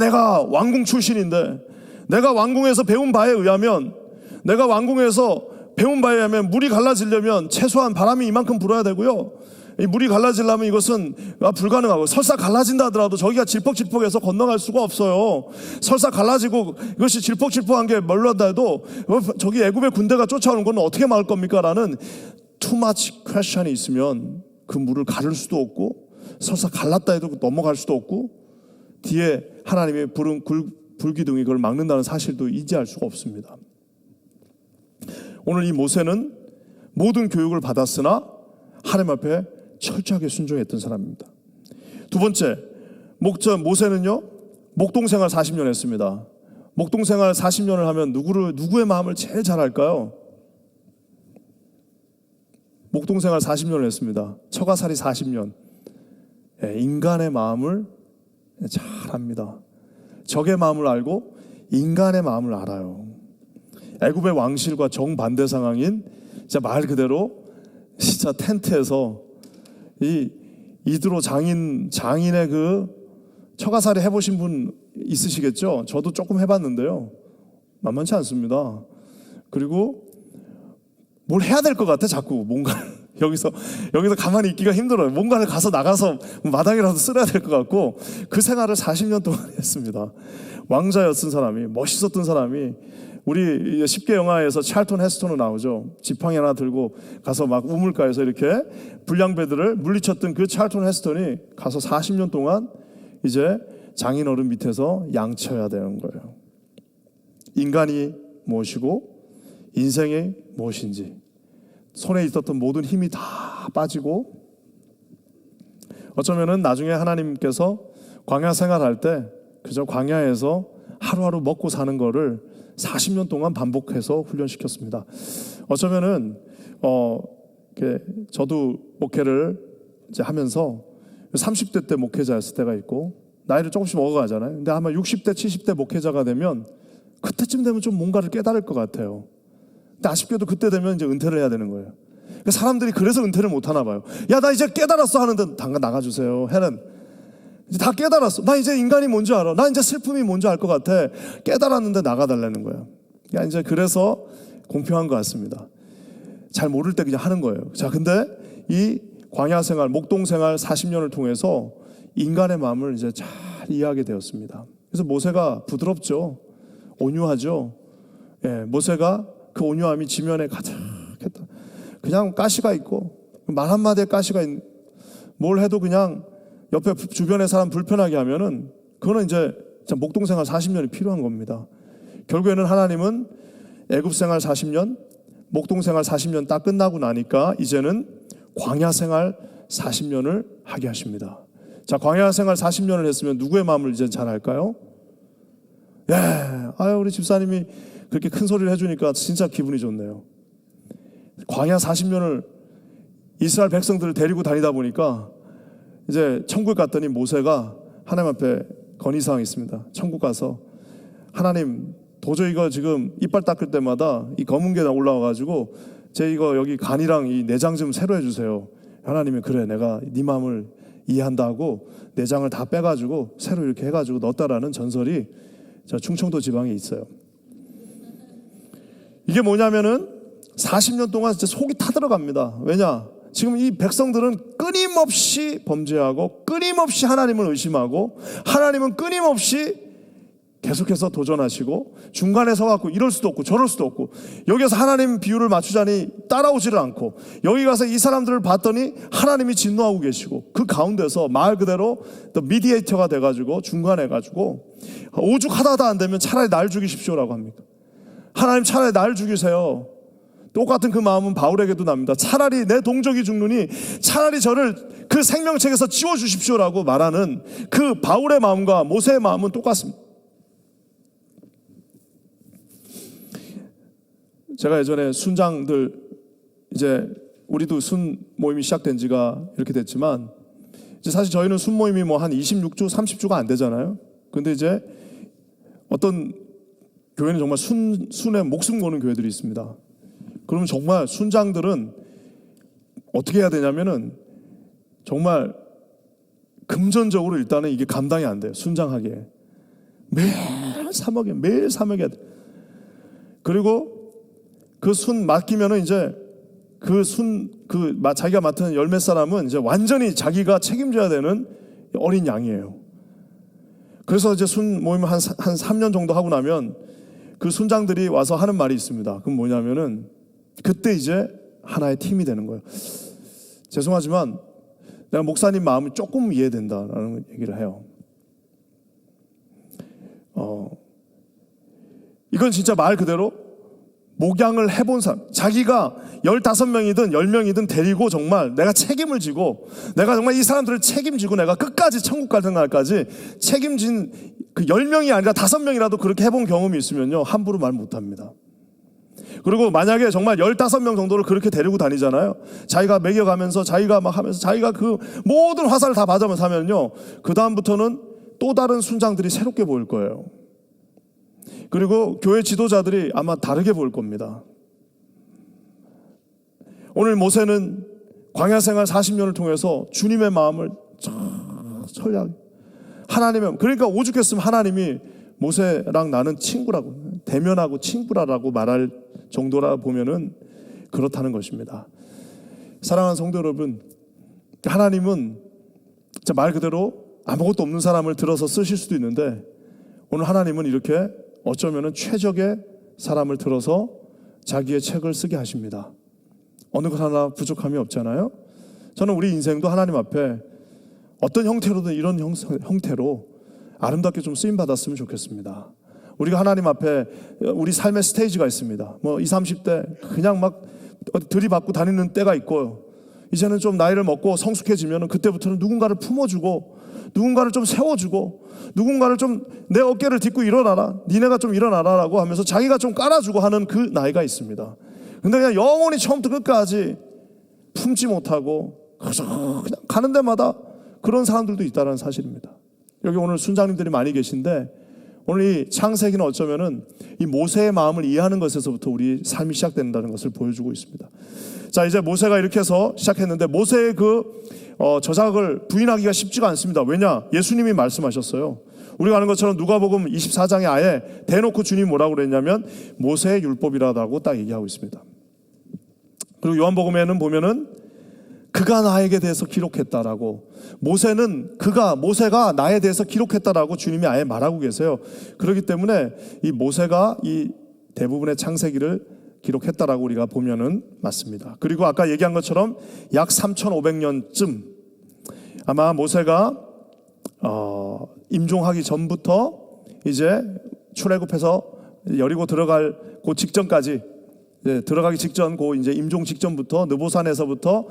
내가 왕궁 출신인데, 내가 왕궁에서 배운 바에 의하면, 물이 갈라지려면 최소한 바람이 이만큼 불어야 되고요, 이 물이 갈라지려면 이것은 불가능하고, 설사 갈라진다 하더라도 저기가 질퍽질퍽해서 건너갈 수가 없어요. 설사 갈라지고 이것이 질퍽질퍽한 게 멀렀다 해도 저기 애굽의 군대가 쫓아오는 건 어떻게 막을 겁니까? 라는 too much question이 있으면 그 물을 가를 수도 없고, 설사 갈랐다 해도 넘어갈 수도 없고, 뒤에 하나님의 불기둥이 그걸 막는다는 사실도 인지할 수가 없습니다. 오늘 이 모세는 모든 교육을 받았으나 하나님 앞에 철저하게 순종했던 사람입니다. 두 번째, 모세는요, 목동생활 40년 했습니다. 목동생활 40년을 하면 누구의 마음을 제일 잘 알까요? 목동생활 40년을 했습니다. 처가살이 40년. 인간의 마음을 잘 압니다. 적의 마음을 알고 인간의 마음을 알아요. 애굽의 왕실과 정반대 상황인, 진짜 말 그대로 진짜 텐트에서 이 이드로 장인의 그 처가살이 해보신 분 있으시겠죠? 저도 조금 해봤는데요, 만만치 않습니다. 그리고 뭘 해야 될 것 같아. 자꾸 뭔가를 여기서 가만히 있기가 힘들어요. 뭔가를 나가서 마당이라도 쓸어야 될 것 같고, 그 생활을 40년 동안 했습니다. 왕자였던 사람이, 멋있었던 사람이, 우리 10개 영화에서 찰턴 헤스턴으로 나오죠. 지팡이 하나 들고 가서 막 우물가에서 이렇게 불량배들을 물리쳤던 그 찰턴 헤스턴이 가서 40년 동안 이제 장인어른 밑에서 양쳐야 되는 거예요. 인간이 무엇이고 인생이 무엇인지, 손에 있었던 모든 힘이 다 빠지고, 어쩌면은 나중에 하나님께서 광야 생활할 때 그저 광야에서 하루하루 먹고 사는 거를 40년 동안 반복해서 훈련시켰습니다. 어쩌면은 저도 목회를 이제 하면서 30대 때 목회자였을 때가 있고, 나이를 조금씩 먹어가잖아요. 근데 아마 60대, 70대 목회자가 되면 그때쯤 되면 좀 뭔가를 깨달을 것 같아요. 근데 아쉽게도 그때 되면 이제 은퇴를 해야 되는 거예요. 그러니까 사람들이 그래서 은퇴를 못 하나 봐요. 야, 나 이제 깨달았어 하는데, 당장 나가주세요. 해는 이제 다 깨달았어. 나 이제 인간이 뭔지 알아. 나 이제 슬픔이 뭔지 알 것 같아. 깨달았는데 나가달라는 거예요. 그러니까 이제 그래서 공평한 것 같습니다. 잘 모를 때 그냥 하는 거예요. 자, 근데 이 광야 생활, 목동 생활 40년을 통해서 인간의 마음을 이제 잘 이해하게 되었습니다. 그래서 모세가 부드럽죠. 온유하죠. 예, 모세가 그 온유함이 지면에 가득했다. 그냥 가시가 있고, 말 한마디에 가시가 있는, 뭘 해도 그냥 옆에 주변의 사람 불편하게 하면은, 그거는 이제 목동 생활 40년이 필요한 겁니다. 결국에는 하나님은 애굽 생활 40년, 목동 생활 40년 딱 끝나고 나니까 이제는 광야 생활 40년을 하게 하십니다. 자, 광야 생활 40년을 했으면 누구의 마음을 이제 잘 알까요? 예, 우리 집사님이 그렇게 큰 소리를 해주니까 진짜 기분이 좋네요. 광야 40년을 이스라엘 백성들을 데리고 다니다 보니까 이제 천국 갔더니 모세가 하나님 앞에 건의사항이 있습니다. 천국 가서, 하나님, 도저히 이거 지금 이빨 닦을 때마다 이 검은 게 올라와가지고 제 이거 여기 간이랑 이 내장 좀 새로 해주세요. 하나님이, 그래, 내가 네 마음을 이해한다 하고 내장을 다 빼가지고 새로 이렇게 해가지고 넣었다라는 전설이 저 충청도 지방에 있어요. 이게 뭐냐면은 40년 동안 진짜 속이 타들어갑니다. 왜냐? 지금 이 백성들은 끊임없이 범죄하고 끊임없이 하나님을 의심하고, 하나님은 끊임없이 계속해서 도전하시고, 중간에 서갖고 이럴 수도 없고 저럴 수도 없고, 여기서 하나님 비율을 맞추자니 따라오지를 않고, 여기 가서 이 사람들을 봤더니 하나님이 진노하고 계시고, 그 가운데서 말 그대로 또 미디에이터가 돼가지고 중간에 가지고 오죽하다 안 되면 차라리 날 죽이십시오라고 합니까? 하나님, 차라리 날 죽이세요. 똑같은 그 마음은 바울에게도 납니다. 차라리 내 동족이 죽느니 차라리 저를 그 생명책에서 지워주십시오라고 말하는 그 바울의 마음과 모세의 마음은 똑같습니다. 제가 예전에 순장들, 이제 우리도 순 모임이 시작된 지가 이렇게 됐지만, 이제 사실 저희는 순 모임이 뭐 한 26주, 30주가 안 되잖아요. 근데 이제 어떤 교회는 정말 순에 목숨 거는 교회들이 있습니다. 그러면 정말 순장들은 어떻게 해야 되냐면은, 정말 금전적으로 일단은 이게 감당이 안 돼요. 순장하기에 매일 3억에 매일 3억에. 그리고 그 순 맡기면은 이제 자기가 맡은 열몇 사람은 이제 완전히 자기가 책임져야 되는 어린 양이에요. 그래서 이제 순 모임을 한 3년 정도 하고 나면 그 순장들이 와서 하는 말이 있습니다. 그건 뭐냐면은 그때 이제 하나의 팀이 되는 거예요. 죄송하지만 내가 목사님 마음을 조금 이해된다라는 얘기를 해요. 이건 진짜 말 그대로 목양을 해본 사람, 자기가 15명이든 10명이든 데리고 정말 내가 책임을 지고 내가 정말 이 사람들을 책임지고 내가 끝까지 천국 갈 생각까지 책임진 그 10명이 아니라 5명이라도 그렇게 해본 경험이 있으면요 함부로 말 못합니다. 그리고 만약에 정말 15명 정도를 그렇게 데리고 다니잖아요. 자기가 먹여가면서 자기가 막 하면서 자기가 그 모든 화살을 다 맞으면서 하면요 그 다음부터는 또 다른 순장들이 새롭게 보일 거예요. 그리고 교회 지도자들이 아마 다르게 보일 겁니다. 오늘 모세는 광야 생활 40년을 통해서 주님의 마음을 철저하게 하나님의, 그러니까 오죽했으면 하나님이 모세랑 나는 친구라고, 대면하고 친구라고 말할 정도라 보면은 그렇다는 것입니다. 사랑하는 성도 여러분, 하나님은 진짜 말 그대로 아무것도 없는 사람을 들어서 쓰실 수도 있는데 오늘 하나님은 이렇게 어쩌면은 최적의 사람을 들어서 자기의 책을 쓰게 하십니다. 어느 것 하나 부족함이 없잖아요. 저는 우리 인생도 하나님 앞에 어떤 형태로든 이런 형태로 아름답게 좀 쓰임 받았으면 좋겠습니다. 우리가 하나님 앞에 우리 삶의 스테이지가 있습니다. 뭐 20, 30대 그냥 막 들이받고 다니는 때가 있고, 이제는 좀 나이를 먹고 성숙해지면 그때부터는 누군가를 품어주고 누군가를 좀 세워주고 누군가를 좀 내 어깨를 딛고 일어나라, 니네가 좀 일어나라 라고 하면서 자기가 좀 깔아주고 하는 그 나이가 있습니다. 근데 그냥 영원히 처음부터 끝까지 품지 못하고 그냥 가는 데마다 그런 사람들도 있다는 사실입니다. 여기 오늘 순장님들이 많이 계신데 오늘 이 창세기는 어쩌면은 이 모세의 마음을 이해하는 것에서부터 우리 삶이 시작된다는 것을 보여주고 있습니다. 자, 이제 모세가 이렇게 해서 시작했는데 모세의 저작을 부인하기가 쉽지가 않습니다. 왜냐? 예수님이 말씀하셨어요. 우리가 아는 것처럼 누가복음 24장에 아예 대놓고 주님이 뭐라고 그랬냐면 모세의 율법이라고 딱 얘기하고 있습니다. 그리고 요한복음에는 보면은 그가 나에게 대해서 기록했다라고, 모세가 나에 대해서 기록했다라고 주님이 아예 말하고 계세요. 그렇기 때문에 이 모세가 이 대부분의 창세기를 기록했다라고 우리가 보면은 맞습니다. 그리고 아까 얘기한 것처럼 약 3,500년쯤 아마 모세가 임종하기 전부터 이제 출애굽해서 여리고 들어갈 그 직전까지, 들어가기 직전, 이제 임종 직전부터 느보산에서부터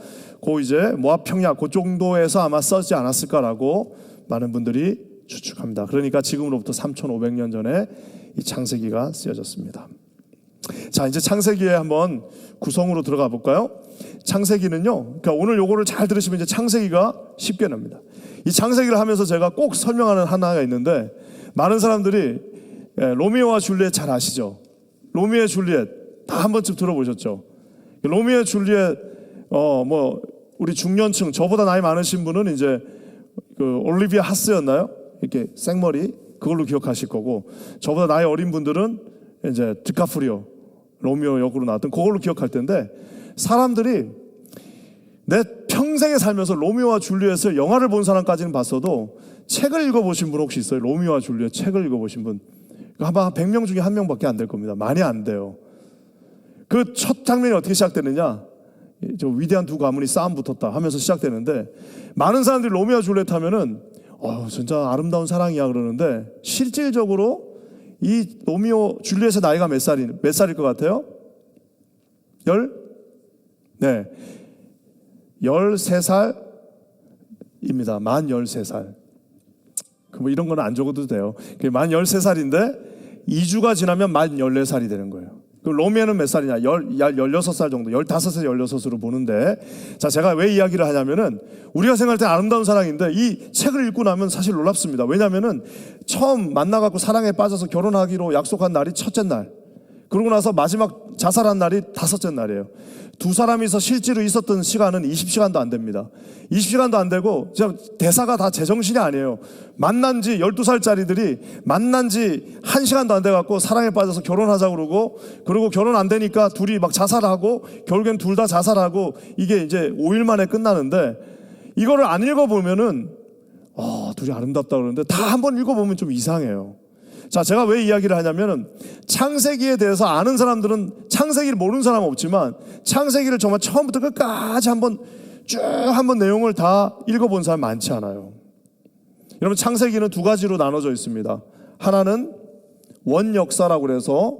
이제 모압 평야 그 정도에서 아마 써지 않았을까라고 많은 분들이 추측합니다. 그러니까 지금으로부터 3,500년 전에 이 창세기가 쓰여졌습니다. 자, 이제 창세기에 한번 구성으로 들어가 볼까요? 창세기는요, 그러니까 오늘 요거를 잘 들으시면 이제 창세기가 쉽게 납니다. 이 창세기를 하면서 제가 꼭 설명하는 하나가 있는데, 많은 사람들이 로미오와 줄리엣 잘 아시죠? 로미오와 줄리엣 다 한 번쯤 들어보셨죠? 로미오와 줄리엣 우리 중년층, 저보다 나이 많으신 분은 이제 올리비아 하스였나요? 이렇게 생머리, 그걸로 기억하실 거고, 저보다 나이 어린 분들은 이제 드카프리오, 로미오 역으로 나왔던 그걸로 기억할 텐데, 사람들이 내 평생에 살면서 로미오와 줄리엣을 영화를 본 사람까지는 봤어도 책을 읽어보신 분 혹시 있어요? 로미오와 줄리엣 책을 읽어보신 분 아마 100명 중에 1명밖에 안 될 겁니다. 많이 안 돼요. 그 첫 장면이 어떻게 시작되느냐, 저 위대한 두 가문이 싸움 붙었다 하면서 시작되는데, 많은 사람들이 로미오와 줄리엣 하면은 진짜 아름다운 사랑이야 그러는데, 실질적으로 이 로미오 줄리엣의 나이가 몇 살일 것 같아요? 13살입니다. 만 13살. 뭐 이런 건 안 적어도 돼요. 만 13살인데 2주가 지나면 만 14살이 되는 거예요. 그럼 로미오는 몇 살이냐? 16살 정도, 15살, 16으로 보는데, 자, 제가 왜 이야기를 하냐면은 우리가 생각할 때 아름다운 사랑인데 이 책을 읽고 나면 사실 놀랍습니다. 왜냐면은 처음 만나갖고 사랑에 빠져서 결혼하기로 약속한 날이 첫째 날, 그러고 나서 마지막 자살한 날이 5째 날이에요. 두 사람이서 실제로 있었던 시간은 20시간도 안 됩니다. 20시간도 안 되고 대사가 다 제정신이 아니에요. 만난 지 12살짜리들이 만난 지 1시간도 안 돼갖고 사랑에 빠져서 결혼하자고 그러고 결혼 안 되니까 둘이 막 자살하고 결국엔 둘 다 자살하고 이게 이제 5일 만에 끝나는데 이거를 안 읽어보면은 둘이 아름답다 그러는데 다 한번 읽어보면 좀 이상해요. 자, 제가 왜 이야기를 하냐면은 창세기에 대해서 아는 사람들은 창세기를 모르는 사람은 없지만 창세기를 정말 처음부터 끝까지 한번 내용을 다 읽어본 사람 많지 않아요. 여러분, 창세기는 두 가지로 나눠져 있습니다. 하나는 원역사라고 그래서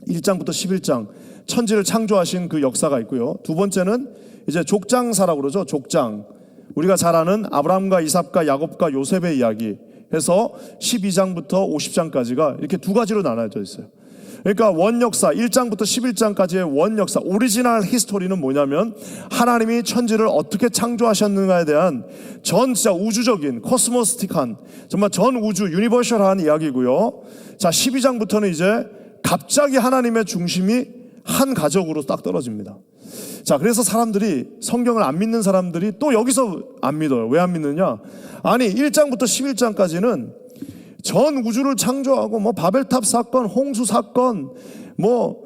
1장부터 11장 천지를 창조하신 그 역사가 있고요. 두 번째는 이제 족장사라고 그러죠. 족장. 우리가 잘 아는 아브라함과 이삭과 야곱과 요셉의 이야기 해서 12장부터 50장까지가 이렇게 두 가지로 나눠져 있어요. 그러니까 원역사 1장부터 11장까지의 원역사 오리지널 히스토리는 뭐냐면 하나님이 천지를 어떻게 창조하셨는가에 대한 진짜 우주적인 코스모스틱한 정말 전 우주 유니버셜한 이야기고요. 자, 12장부터는 이제 갑자기 하나님의 중심이 한 가족으로 딱 떨어집니다. 자, 그래서 사람들이 성경을 안 믿는 사람들이 또 여기서 안 믿어요. 왜 안 믿느냐? 아니 1장부터 11장까지는 전 우주를 창조하고 뭐 바벨탑 사건, 홍수 사건 뭐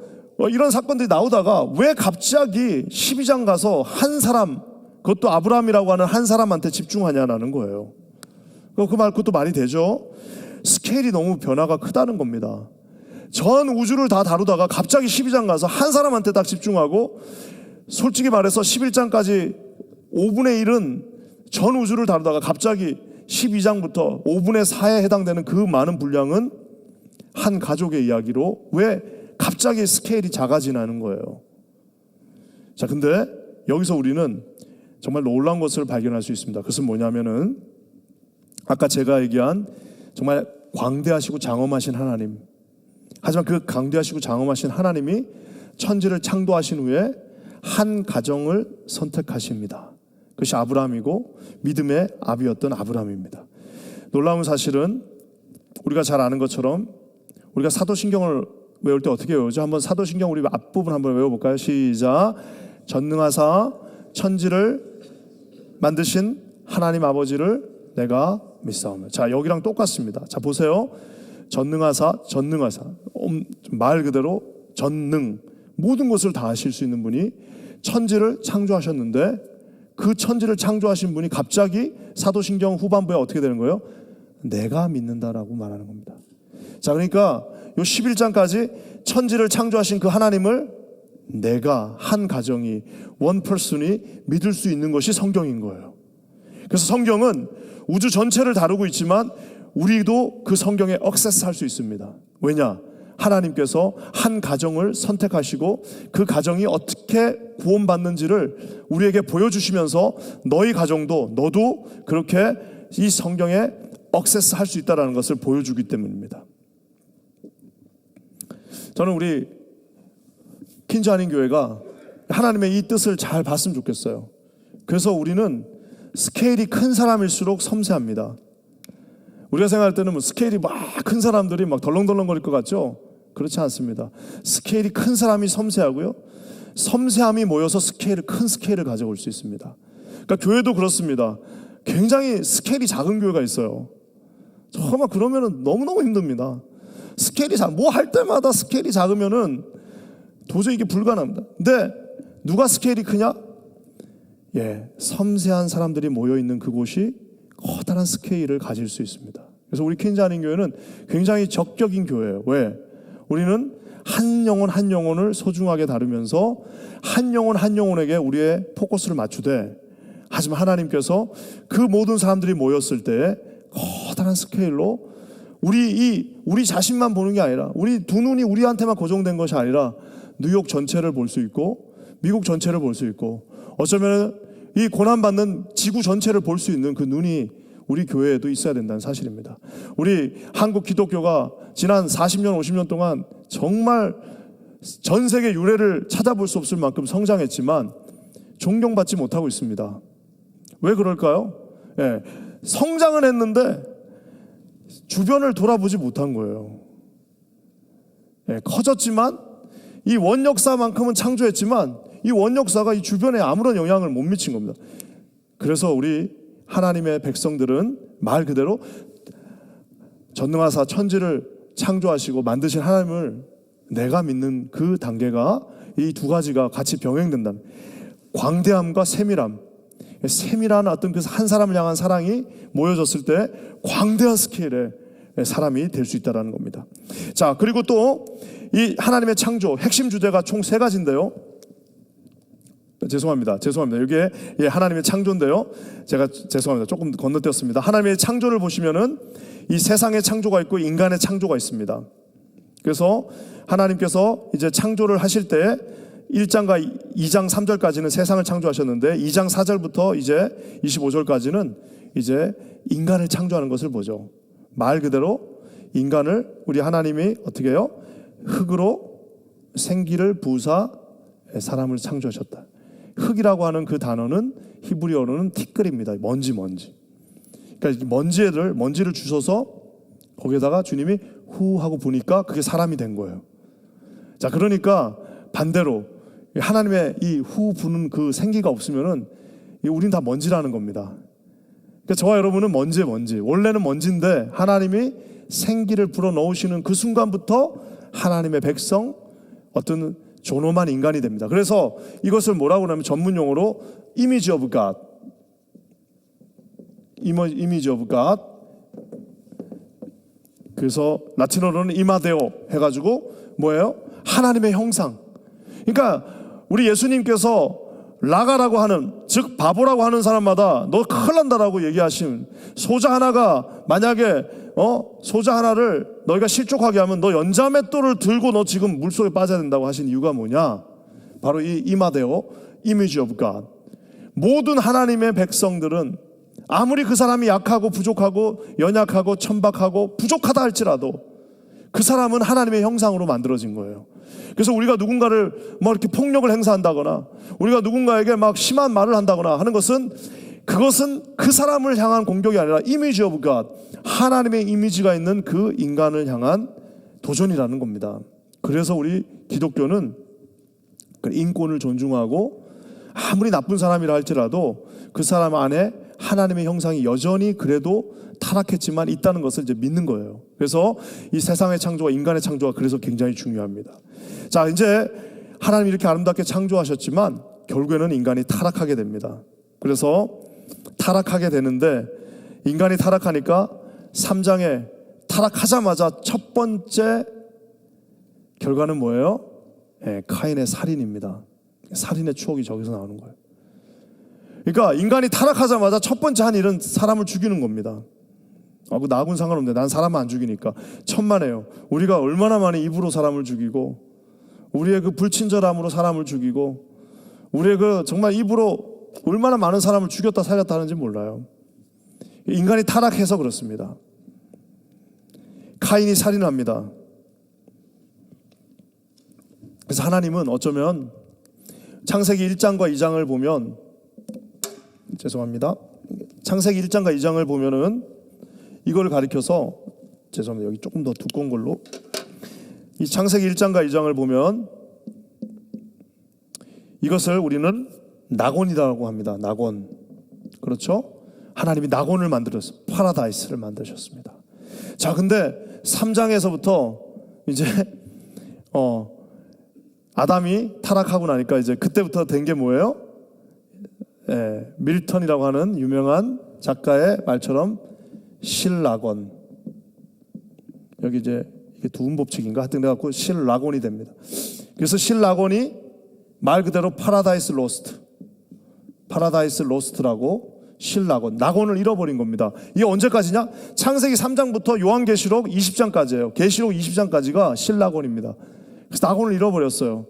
이런 사건들이 나오다가 왜 갑자기 12장 가서 한 사람, 그것도 아브라함이라고 하는 한 사람한테 집중하냐라는 거예요. 그것도 말이 되죠? 스케일이 너무 변화가 크다는 겁니다. 전 우주를 다 다루다가 갑자기 12장 가서 한 사람한테 딱 집중하고 솔직히 말해서 11장까지 5분의 1은 전 우주를 다루다가 갑자기 12장부터 5분의 4에 해당되는 그 많은 분량은 한 가족의 이야기로 왜 갑자기 스케일이 작아지는 거예요. 자, 근데 여기서 우리는 정말 놀라운 것을 발견할 수 있습니다. 그것은 뭐냐면은 아까 제가 얘기한 정말 광대하시고 장엄하신 하나님, 하지만 그 강대하시고 장엄하신 하나님이 천지를 창조하신 후에 한 가정을 선택하십니다. 그것이 아브라함이고 믿음의 아비였던 아브라함입니다. 놀라운 사실은 우리가 잘 아는 것처럼 우리가 사도신경을 외울 때 어떻게 외우죠? 한번 사도신경 우리 앞부분 한번 외워볼까요? 시작. 전능하사 천지를 만드신 하나님 아버지를 내가 믿사오며. 자, 여기랑 똑같습니다. 자, 보세요. 전능하사 말 그대로 전능, 모든 것을 다 하실 수 있는 분이 천지를 창조하셨는데 그 천지를 창조하신 분이 갑자기 사도신경 후반부에 어떻게 되는 거예요? 내가 믿는다라고 말하는 겁니다. 자, 그러니까 요 11장까지 천지를 창조하신 그 하나님을 내가 한 가정이 원 퍼슨이 믿을 수 있는 것이 성경인 거예요. 그래서 성경은 우주 전체를 다루고 있지만 우리도 그 성경에 액세스할 수 있습니다. 왜냐? 하나님께서 한 가정을 선택하시고 그 가정이 어떻게 구원받는지를 우리에게 보여주시면서 너희 가정도 너도 그렇게 이 성경에 액세스할 수 있다는 것을 보여주기 때문입니다. 저는 우리 퀸즈 한인 교회가 하나님의 이 뜻을 잘 봤으면 좋겠어요. 그래서 우리는 스케일이 큰 사람일수록 섬세합니다. 우리가 생각할 때는 뭐 스케일이 막 큰 사람들이 막 덜렁덜렁거릴 것 같죠? 그렇지 않습니다. 스케일이 큰 사람이 섬세하고요, 섬세함이 모여서 큰 스케일을 가져올 수 있습니다. 그러니까 교회도 그렇습니다. 굉장히 스케일이 작은 교회가 있어요. 정말 그러면은 너무너무 힘듭니다. 스케일이 뭐 할 때마다 스케일이 작으면은 도저히 이게 불가능합니다. 근데 누가 스케일이 크냐? 섬세한 사람들이 모여있는 그곳이 커다란 스케일을 가질 수 있습니다. 그래서 우리 퀸즈 한인 교회는 굉장히 적격인 교회예요. 왜? 우리는 한 영혼 한 영혼을 소중하게 다루면서 한 영혼 한 영혼에게 우리의 포커스를 맞추되, 하지만 하나님께서 그 모든 사람들이 모였을 때 커다란 스케일로 우리 자신만 보는 게 아니라, 우리 두 눈이 우리한테만 고정된 것이 아니라 뉴욕 전체를 볼 수 있고 미국 전체를 볼 수 있고 어쩌면 이 고난받는 지구 전체를 볼 수 있는 그 눈이 우리 교회에도 있어야 된다는 사실입니다. 우리 한국 기독교가 지난 40년 50년 동안 정말 전 세계 유래를 찾아볼 수 없을 만큼 성장했지만 존경받지 못하고 있습니다. 왜 그럴까요? 성장은 했는데 주변을 돌아보지 못한 거예요. 커졌지만 이 원역사만큼은 창조했지만 이 원역사가 이 주변에 아무런 영향을 못 미친 겁니다. 그래서 우리 하나님의 백성들은 말 그대로 전능하사 천지를 창조하시고 만드신 하나님을 내가 믿는 그 단계가 이 두 가지가 같이 병행된다. 광대함과 세밀함. 세밀한 어떤 그 한 사람을 향한 사랑이 모여졌을 때 광대한 스케일의 사람이 될 수 있다는 겁니다. 자, 그리고 또 이 하나님의 창조 핵심 주제가 총 세 가지인데요. 죄송합니다. 이게 하나님의 창조인데요. 제가 죄송합니다. 조금 건너뛰었습니다. 하나님의 창조를 보시면은 이 세상의 창조가 있고 인간의 창조가 있습니다. 그래서 하나님께서 이제 창조를 하실 때 1장과 2장 3절까지는 세상을 창조하셨는데 2장 4절부터 이제 25절까지는 이제 인간을 창조하는 것을 보죠. 말 그대로 인간을 우리 하나님이 어떻게 해요? 흙으로 생기를 부으사 사람을 창조하셨다. 흙이라고 하는 그 단어는 히브리어로는 티끌입니다. 먼지. 그러니까 먼지를 주셔서 거기에다가 주님이 후 하고 부니까 그게 사람이 된 거예요. 자, 그러니까 반대로 하나님의 이 후 부는 그 생기가 없으면은 우린 다 먼지라는 겁니다. 그러니까 저와 여러분은 먼지예요, 먼지. 원래는 먼지인데 하나님이 생기를 불어 넣으시는 그 순간부터 하나님의 백성, 어떤 존엄한 인간이 됩니다. 그래서 이것을 뭐라고 하냐면 전문 용어로 image of God. image of God. 그래서 라틴어로는 이마데오 해가지고 뭐예요? 하나님의 형상. 그러니까 우리 예수님께서 라가라고 하는, 즉 바보라고 하는 사람마다 너 큰일 난다라고 얘기하신 소자 하나가 만약에 소자 하나를 너희가 실족하게 하면 너 연자맷돌을 들고 너 지금 물속에 빠져야 된다고 하신 이유가 뭐냐? 바로 이 이마데오, 이미지 오브 갓. 모든 하나님의 백성들은 아무리 그 사람이 약하고 부족하고 연약하고 천박하고 부족하다 할지라도 그 사람은 하나님의 형상으로 만들어진 거예요. 그래서 우리가 누군가를 뭐 이렇게 폭력을 행사한다거나 우리가 누군가에게 막 심한 말을 한다거나 하는 것은 그것은 그 사람을 향한 공격이 아니라 이미지 오브 갓, 하나님의 이미지가 있는 그 인간을 향한 도전이라는 겁니다. 그래서 우리 기독교는 인권을 존중하고 아무리 나쁜 사람이라 할지라도 그 사람 안에 하나님의 형상이 여전히 그래도 타락했지만 있다는 것을 이제 믿는 거예요. 그래서 이 세상의 창조와 인간의 창조가 그래서 굉장히 중요합니다. 자, 이제 하나님이 이렇게 아름답게 창조하셨지만 결국에는 인간이 타락하게 됩니다. 그래서 타락하게 되는데 인간이 타락하니까 3장에 타락하자마자 첫 번째 결과는 뭐예요? 카인의 살인입니다. 살인의 추억이 저기서 나오는 거예요. 그러니까 인간이 타락하자마자 첫 번째 한 일은 사람을 죽이는 겁니다. 그 나하고는 상관없는데 난 사람 안 죽이니까. 천만에요. 우리가 얼마나 많이 입으로 사람을 죽이고 우리의 그 불친절함으로 사람을 죽이고 우리의 그 정말 입으로 얼마나 많은 사람을 죽였다 살렸다 하는지 몰라요. 인간이 타락해서 그렇습니다. 카인이 살인을 합니다. 그래서 하나님은 어쩌면 창세기 1장과 2장을 보면 죄송합니다. 창세기 1장과 2장을 보면은 이걸 가리켜서 죄송합니다. 여기 조금 더 두꺼운 걸로 이 창세기 1장과 2장을 보면 이것을 우리는 낙원이라고 합니다. 낙원. 그렇죠? 하나님이 낙원을 만들었어요. 파라다이스를 만드셨습니다. 자, 근데 3장에서부터 이제 아담이 타락하고 나니까 이제 그때부터 된 게 뭐예요? 밀턴이라고 하는 유명한 작가의 말처럼 실낙원. 여기 이제 이게 두음 법칙인가 하여튼 그래갖고 실낙원이 됩니다. 그래서 실낙원이 말 그대로 파라다이스 로스트라고 실낙원, 낙원을 잃어버린 겁니다. 이게 언제까지냐? 창세기 3장부터 요한계시록 20장까지예요. 계시록 20장까지가 실낙원입니다. 그래서 낙원을 잃어버렸어요.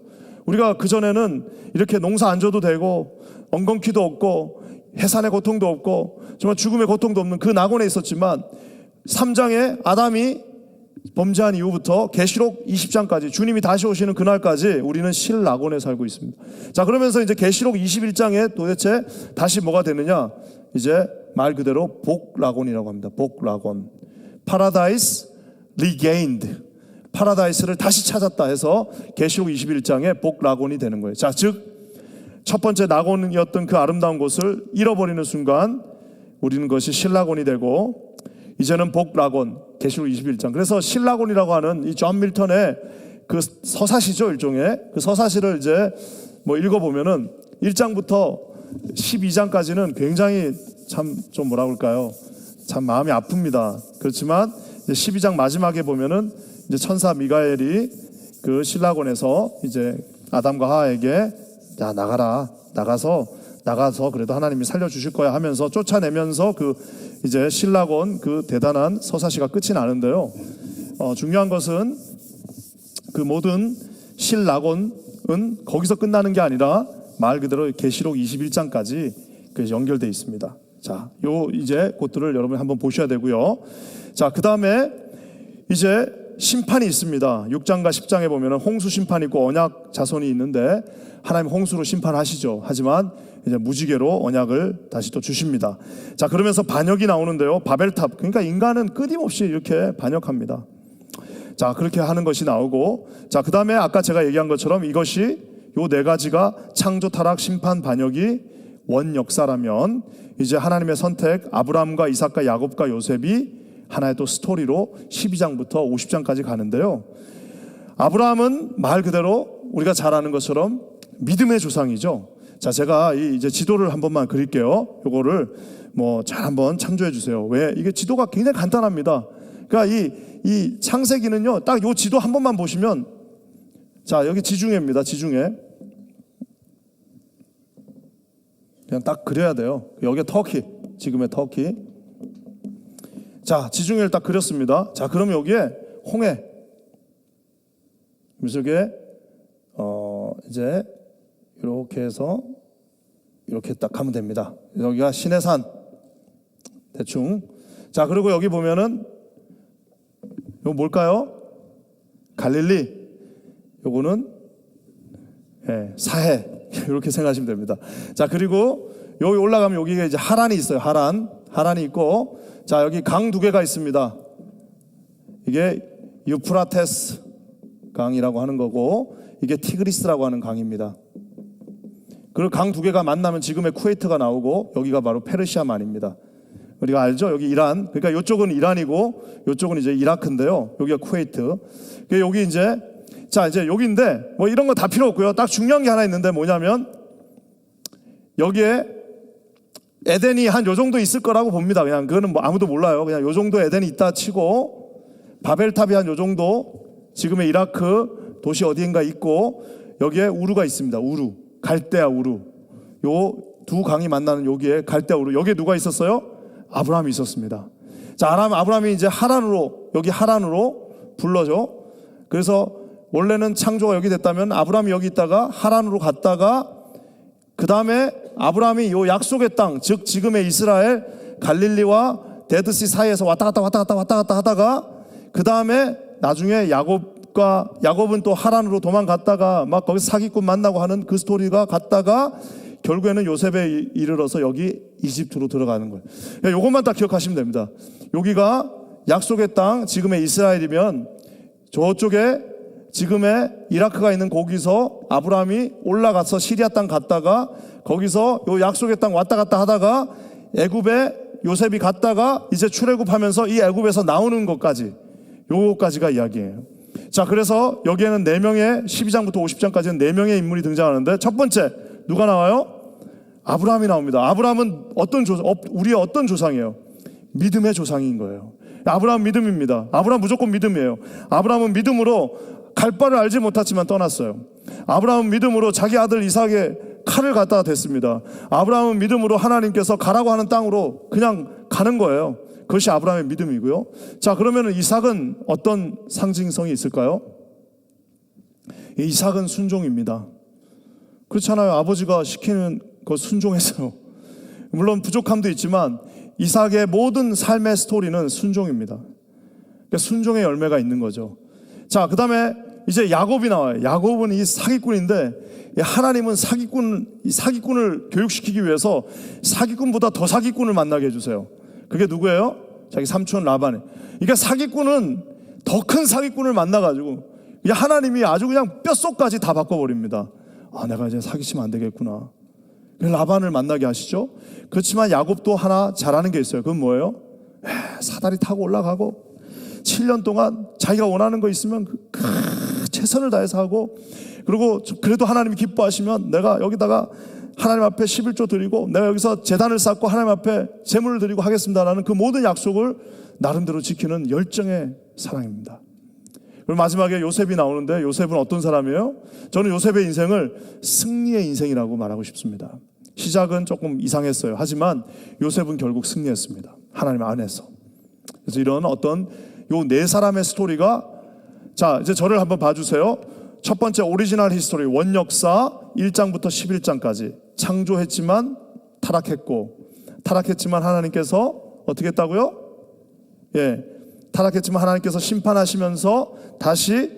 우리가 그전에는 이렇게 농사 안 져도 되고 엉겅퀴도 없고 해산의 고통도 없고 정말 죽음의 고통도 없는 그 낙원에 있었지만 3장에 아담이 범죄한 이후부터 계시록 20장까지 주님이 다시 오시는 그날까지 우리는 실낙원에 살고 있습니다. 자, 그러면서 이제 계시록 21장에 도대체 다시 뭐가 되느냐? 이제 말 그대로 복낙원이라고 합니다. 복낙원. Paradise regained. 파라다이스를 다시 찾았다 해서 계시록 21장의 복라곤이 되는 거예요. 자, 즉 첫 번째 낙원이었던 그 아름다운 곳을 잃어버리는 순간 우리는 그것이 신라곤이 되고, 이제는 복라곤, 계시록 21장. 그래서 신라곤이라고 하는 이 존 밀턴의 그 서사시죠, 일종의 그 서사시를 이제 뭐 읽어보면은 1장부터 12장까지는 굉장히 참 좀 뭐라 그럴까요? 참 마음이 아픕니다. 그렇지만 이제 12장 마지막에 보면은 이제 천사 미가엘이 그 신라곤에서 이제 아담과 하와에게 야, 나가서 그래도 하나님이 살려주실 거야 하면서 쫓아내면서 그 이제 신라곤 그 대단한 서사시가 끝이 나는데요. 중요한 것은 그 모든 신라곤은 거기서 끝나는 게 아니라 말 그대로 계시록 21장까지 그 연결되어 있습니다. 자, 요 이제 그것들을 여러분이 한번 보셔야 되고요. 자, 그 다음에 이제 심판이 있습니다. 6장과 10장에 보면은 홍수 심판이 있고 언약 자손이 있는데 하나님 홍수로 심판하시죠. 하지만 이제 무지개로 언약을 다시 또 주십니다. 자, 그러면서 반역이 나오는데요. 바벨탑. 그러니까 인간은 끊임없이 이렇게 반역합니다. 자, 그렇게 하는 것이 나오고, 자, 그 다음에 아까 제가 얘기한 것처럼 이것이 요 네 가지가 창조, 타락, 심판, 반역이 원 역사라면 이제 하나님의 선택, 아브라함과 이삭과 야곱과 요셉이 하나의 또 스토리로 12장부터 50장까지 가는데요. 아브라함은 말 그대로 우리가 잘 아는 것처럼 믿음의 조상이죠. 자, 제가 이제 지도를 한 번만 그릴게요. 요거를 뭐 잘 한번 참조해 주세요. 왜? 이게 지도가 굉장히 간단합니다. 그러니까 이 창세기는요, 딱 요 지도 한 번만 보시면, 자, 여기 지중해입니다. 지중해. 그냥 딱 그려야 돼요. 여기 터키, 지금의 터키. 자, 지중해를 딱 그렸습니다. 자, 그럼 여기에 홍해, 이쪽에 이제 이렇게 해서 이렇게 딱 가면 됩니다. 여기가 시내산 대충. 자, 그리고 여기 보면은 이거 뭘까요? 갈릴리. 요거는 사해. 이렇게 생각하시면 됩니다. 자, 그리고 여기 올라가면 여기가 이제 하란이 있어요. 하란이 있고, 자, 여기 강 두 개가 있습니다. 이게 유프라테스 강이라고 하는 거고, 이게 티그리스라고 하는 강입니다. 그리고 강 두 개가 만나면 지금의 쿠웨이트가 나오고, 여기가 바로 페르시아만입니다. 우리가 알죠? 여기 이란. 그러니까 이쪽은 이란이고, 이쪽은 이제 이라크인데요. 여기가 쿠웨이트. 여기 이제, 자, 이제 여기인데, 뭐 이런 거 다 필요 없고요. 딱 중요한 게 하나 있는데 뭐냐면, 여기에 에덴이 한 요 정도 있을 거라고 봅니다. 그냥 그거는 뭐 아무도 몰라요. 그냥 요 정도 에덴이 있다 치고, 바벨탑이 한 요 정도, 지금의 이라크 도시 어디인가 있고, 여기에 우루가 있습니다. 우루, 갈대아 우루. 요 두 강이 만나는 여기에 갈대아 우루. 여기에 누가 있었어요? 아브라함이 있었습니다. 자, 아브라함이 이제 여기 하란으로 불러죠. 그래서 원래는 창조가 여기 됐다면 아브라함이 여기 있다가 하란으로 갔다가, 그 다음에 아브라함이 요 약속의 땅, 즉 지금의 이스라엘 갈릴리와 데드시 사이에서 왔다 갔다 하다가, 그 다음에 나중에 야곱은 또 하란으로 도망갔다가 막 거기서 사기꾼 만나고 하는 그 스토리가 갔다가 결국에는 요셉에 이르러서 여기 이집트로 들어가는 거예요. 요것만 딱 기억하시면 됩니다. 여기가 약속의 땅, 지금의 이스라엘이면 저쪽에 지금의 이라크가 있는 거기서 아브라함이 올라가서 시리아 땅 갔다가 거기서 요 약속의 땅 왔다 갔다 하다가 애굽에 요셉이 갔다가 이제 출애굽하면서 이 애굽에서 나오는 것까지, 요거까지가 이야기예요. 자, 그래서 여기에는 4명의 12장부터 50장까지는 4명의 인물이 등장하는데, 첫 번째 누가 나와요? 아브라함이 나옵니다. 아브라함은 우리의 어떤 조상이에요? 믿음의 조상인 거예요. 아브라함 믿음입니다. 아브라함 무조건 믿음이에요. 아브라함은 믿음으로 갈 바를 알지 못했지만 떠났어요. 아브라함은 믿음으로 자기 아들 이삭의 칼을 갖다가 댔습니다. 아브라함은 믿음으로 하나님께서 가라고 하는 땅으로 그냥 가는 거예요. 그것이 아브라함의 믿음이고요. 자, 그러면 이삭은 어떤 상징성이 있을까요? 이삭은 순종입니다. 그렇잖아요. 아버지가 시키는 거 순종했어요. 물론 부족함도 있지만 이삭의 모든 삶의 스토리는 순종입니다. 그러니까 순종의 열매가 있는 거죠. 자, 그 다음에 이제 야곱이 나와요. 야곱은 이 사기꾼인데, 하나님은 사기꾼을 교육시키기 위해서 사기꾼보다 더 사기꾼을 만나게 해주세요. 그게 누구예요? 자기 삼촌 라반이. 그러니까 사기꾼은 더 큰 사기꾼을 만나가지고 하나님이 아주 그냥 뼛속까지 다 바꿔버립니다. 내가 이제 사기치면 안 되겠구나. 라반을 만나게 하시죠. 그렇지만 야곱도 하나 잘하는 게 있어요. 그건 뭐예요? 사다리 타고 올라가고 7년 동안 자기가 원하는 거 있으면 최선을 다해서 하고, 그리고 그래도 하나님이 기뻐하시면 내가 여기다가 하나님 앞에 11조 드리고 내가 여기서 제단을 쌓고 하나님 앞에 제물을 드리고 하겠습니다라는 그 모든 약속을 나름대로 지키는 열정의 사랑입니다. 그리고 마지막에 요셉이 나오는데, 요셉은 어떤 사람이에요? 저는 요셉의 인생을 승리의 인생이라고 말하고 싶습니다. 시작은 조금 이상했어요. 하지만 요셉은 결국 승리했습니다. 하나님 안에서. 그래서 이런 어떤 요 네 사람의 스토리가, 자 이제 저를 한번 봐주세요. 첫 번째 오리지널 히스토리, 원역사 1장부터 11장까지. 창조했지만 타락했고, 타락했지만 하나님께서 어떻게 했다고요? 타락했지만 하나님께서 심판하시면서 다시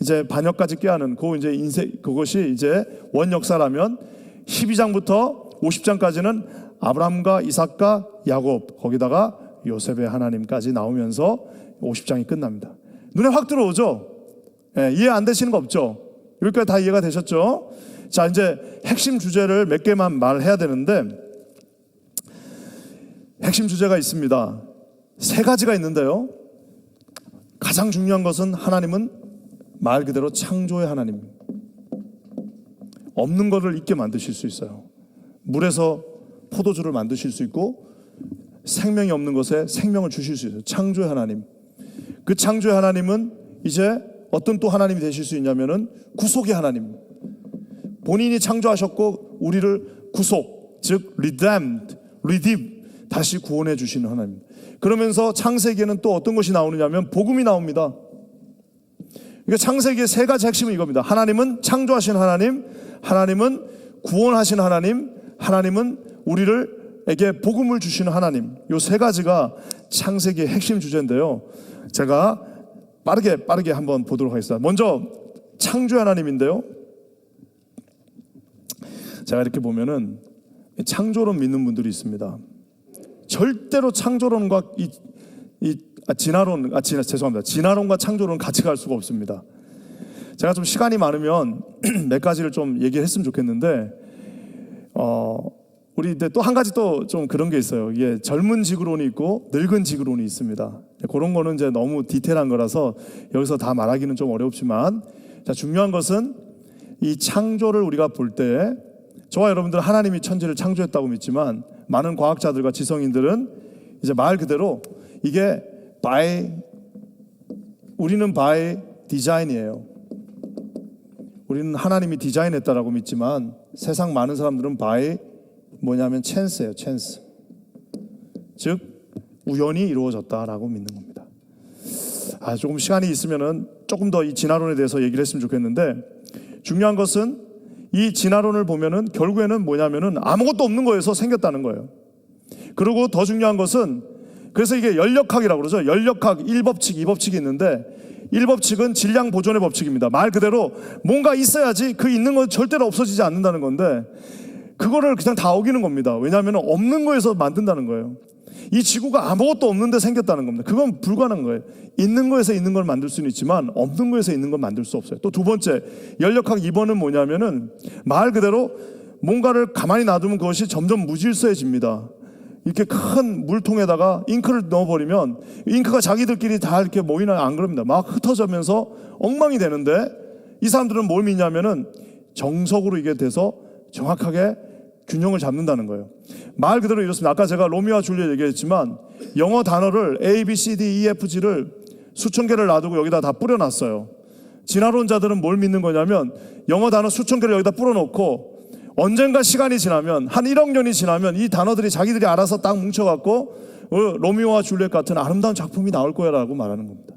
이제 반역까지 꾀하는 그 이제 인생, 그것이 이제 원역사라면 12장부터 50장까지는 아브라함과 이삭과 야곱, 거기다가 요셉의 하나님까지 나오면서 50장이 끝납니다. 눈에 확 들어오죠? 이해 안 되시는 거 없죠? 여기까지 다 이해가 되셨죠? 자, 이제 핵심 주제를 몇 개만 말해야 되는데, 핵심 주제가 있습니다. 세 가지가 있는데요. 가장 중요한 것은 하나님은 말 그대로 창조의 하나님. 없는 것을 있게 만드실 수 있어요. 물에서 포도주를 만드실 수 있고, 생명이 없는 것에 생명을 주실 수 있어요. 창조의 하나님. 그 창조의 하나님은 이제 어떤 또 하나님이 되실 수 있냐면은 구속의 하나님. 본인이 창조하셨고 우리를 구속, 즉 redeemed, 다시 구원해 주시는 하나님. 그러면서 창세기에는 또 어떤 것이 나오느냐면 복음이 나옵니다. 그러니까 창세기의 세 가지 핵심은 이겁니다. 하나님은 창조하신 하나님, 하나님은 구원하신 하나님, 하나님은 우리에게 복음을 주시는 하나님. 이 세 가지가 창세기의 핵심 주제인데요. 제가 빠르게 한번 보도록 하겠습니다. 먼저 창조 하나님인데요. 제가 이렇게 보면은 창조론 믿는 분들이 있습니다. 절대로 창조론과 진화론과 창조론은 같이 갈 수가 없습니다. 제가 좀 시간이 많으면 몇 가지를 좀 얘기했으면 좋겠는데, 우리 또 한 가지 또 좀 그런 게 있어요. 이게 젊은 지구론이 있고 늙은 지구론이 있습니다. 그런 거는 이제 너무 디테일한 거라서 여기서 다 말하기는 좀 어렵지만, 자, 중요한 것은 이 창조를 우리가 볼 때, 저와 여러분들 하나님이 천지를 창조했다고 믿지만 많은 과학자들과 지성인들은 이제 말 그대로 이게 우리는 by design이에요. 우리는 하나님이 디자인했다라고 믿지만 세상 많은 사람들은 by 뭐냐면 chance예요. chance. 즉 우연히 이루어졌다라고 믿는 겁니다. 조금 시간이 있으면은 조금 더 이 진화론에 대해서 얘기를 했으면 좋겠는데, 중요한 것은 이 진화론을 보면은 결국에는 뭐냐면은 아무것도 없는 거에서 생겼다는 거예요. 그리고 더 중요한 것은, 그래서 이게 연력학이라고 그러죠. 연력학 1법칙, 2법칙이 있는데 1법칙은 질량 보존의 법칙입니다. 말 그대로 뭔가 있어야지 그 있는 건 절대로 없어지지 않는다는 건데, 그거를 그냥 다 어기는 겁니다. 왜냐하면 없는 거에서 만든다는 거예요. 이 지구가 아무것도 없는데 생겼다는 겁니다. 그건 불가능한 거예요. 있는 거에서 있는 걸 만들 수는 있지만 없는 거에서 있는 걸 만들 수 없어요. 또 두 번째, 연력학 2번은 뭐냐면은 말 그대로 뭔가를 가만히 놔두면 그것이 점점 무질서해집니다. 이렇게 큰 물통에다가 잉크를 넣어버리면 잉크가 자기들끼리 다 이렇게 모이나 안 그럽니다. 막 흩어지면서 엉망이 되는데, 이 사람들은 뭘 믿냐면은 정석으로 이게 돼서 정확하게 균형을 잡는다는 거예요. 말 그대로 이렇습니다. 아까 제가 로미오와 줄리엣 얘기했지만 영어 단어를 A, B, C, D, E, F, G를 수천 개를 놔두고 여기다 다 뿌려놨어요. 진화론자들은 뭘 믿는 거냐면 영어 단어 수천 개를 여기다 뿌려놓고 언젠가 시간이 지나면 한 1억 년이 지나면 이 단어들이 자기들이 알아서 딱 뭉쳐갖고 로미오와 줄리엣 같은 아름다운 작품이 나올 거야 라고 말하는 겁니다.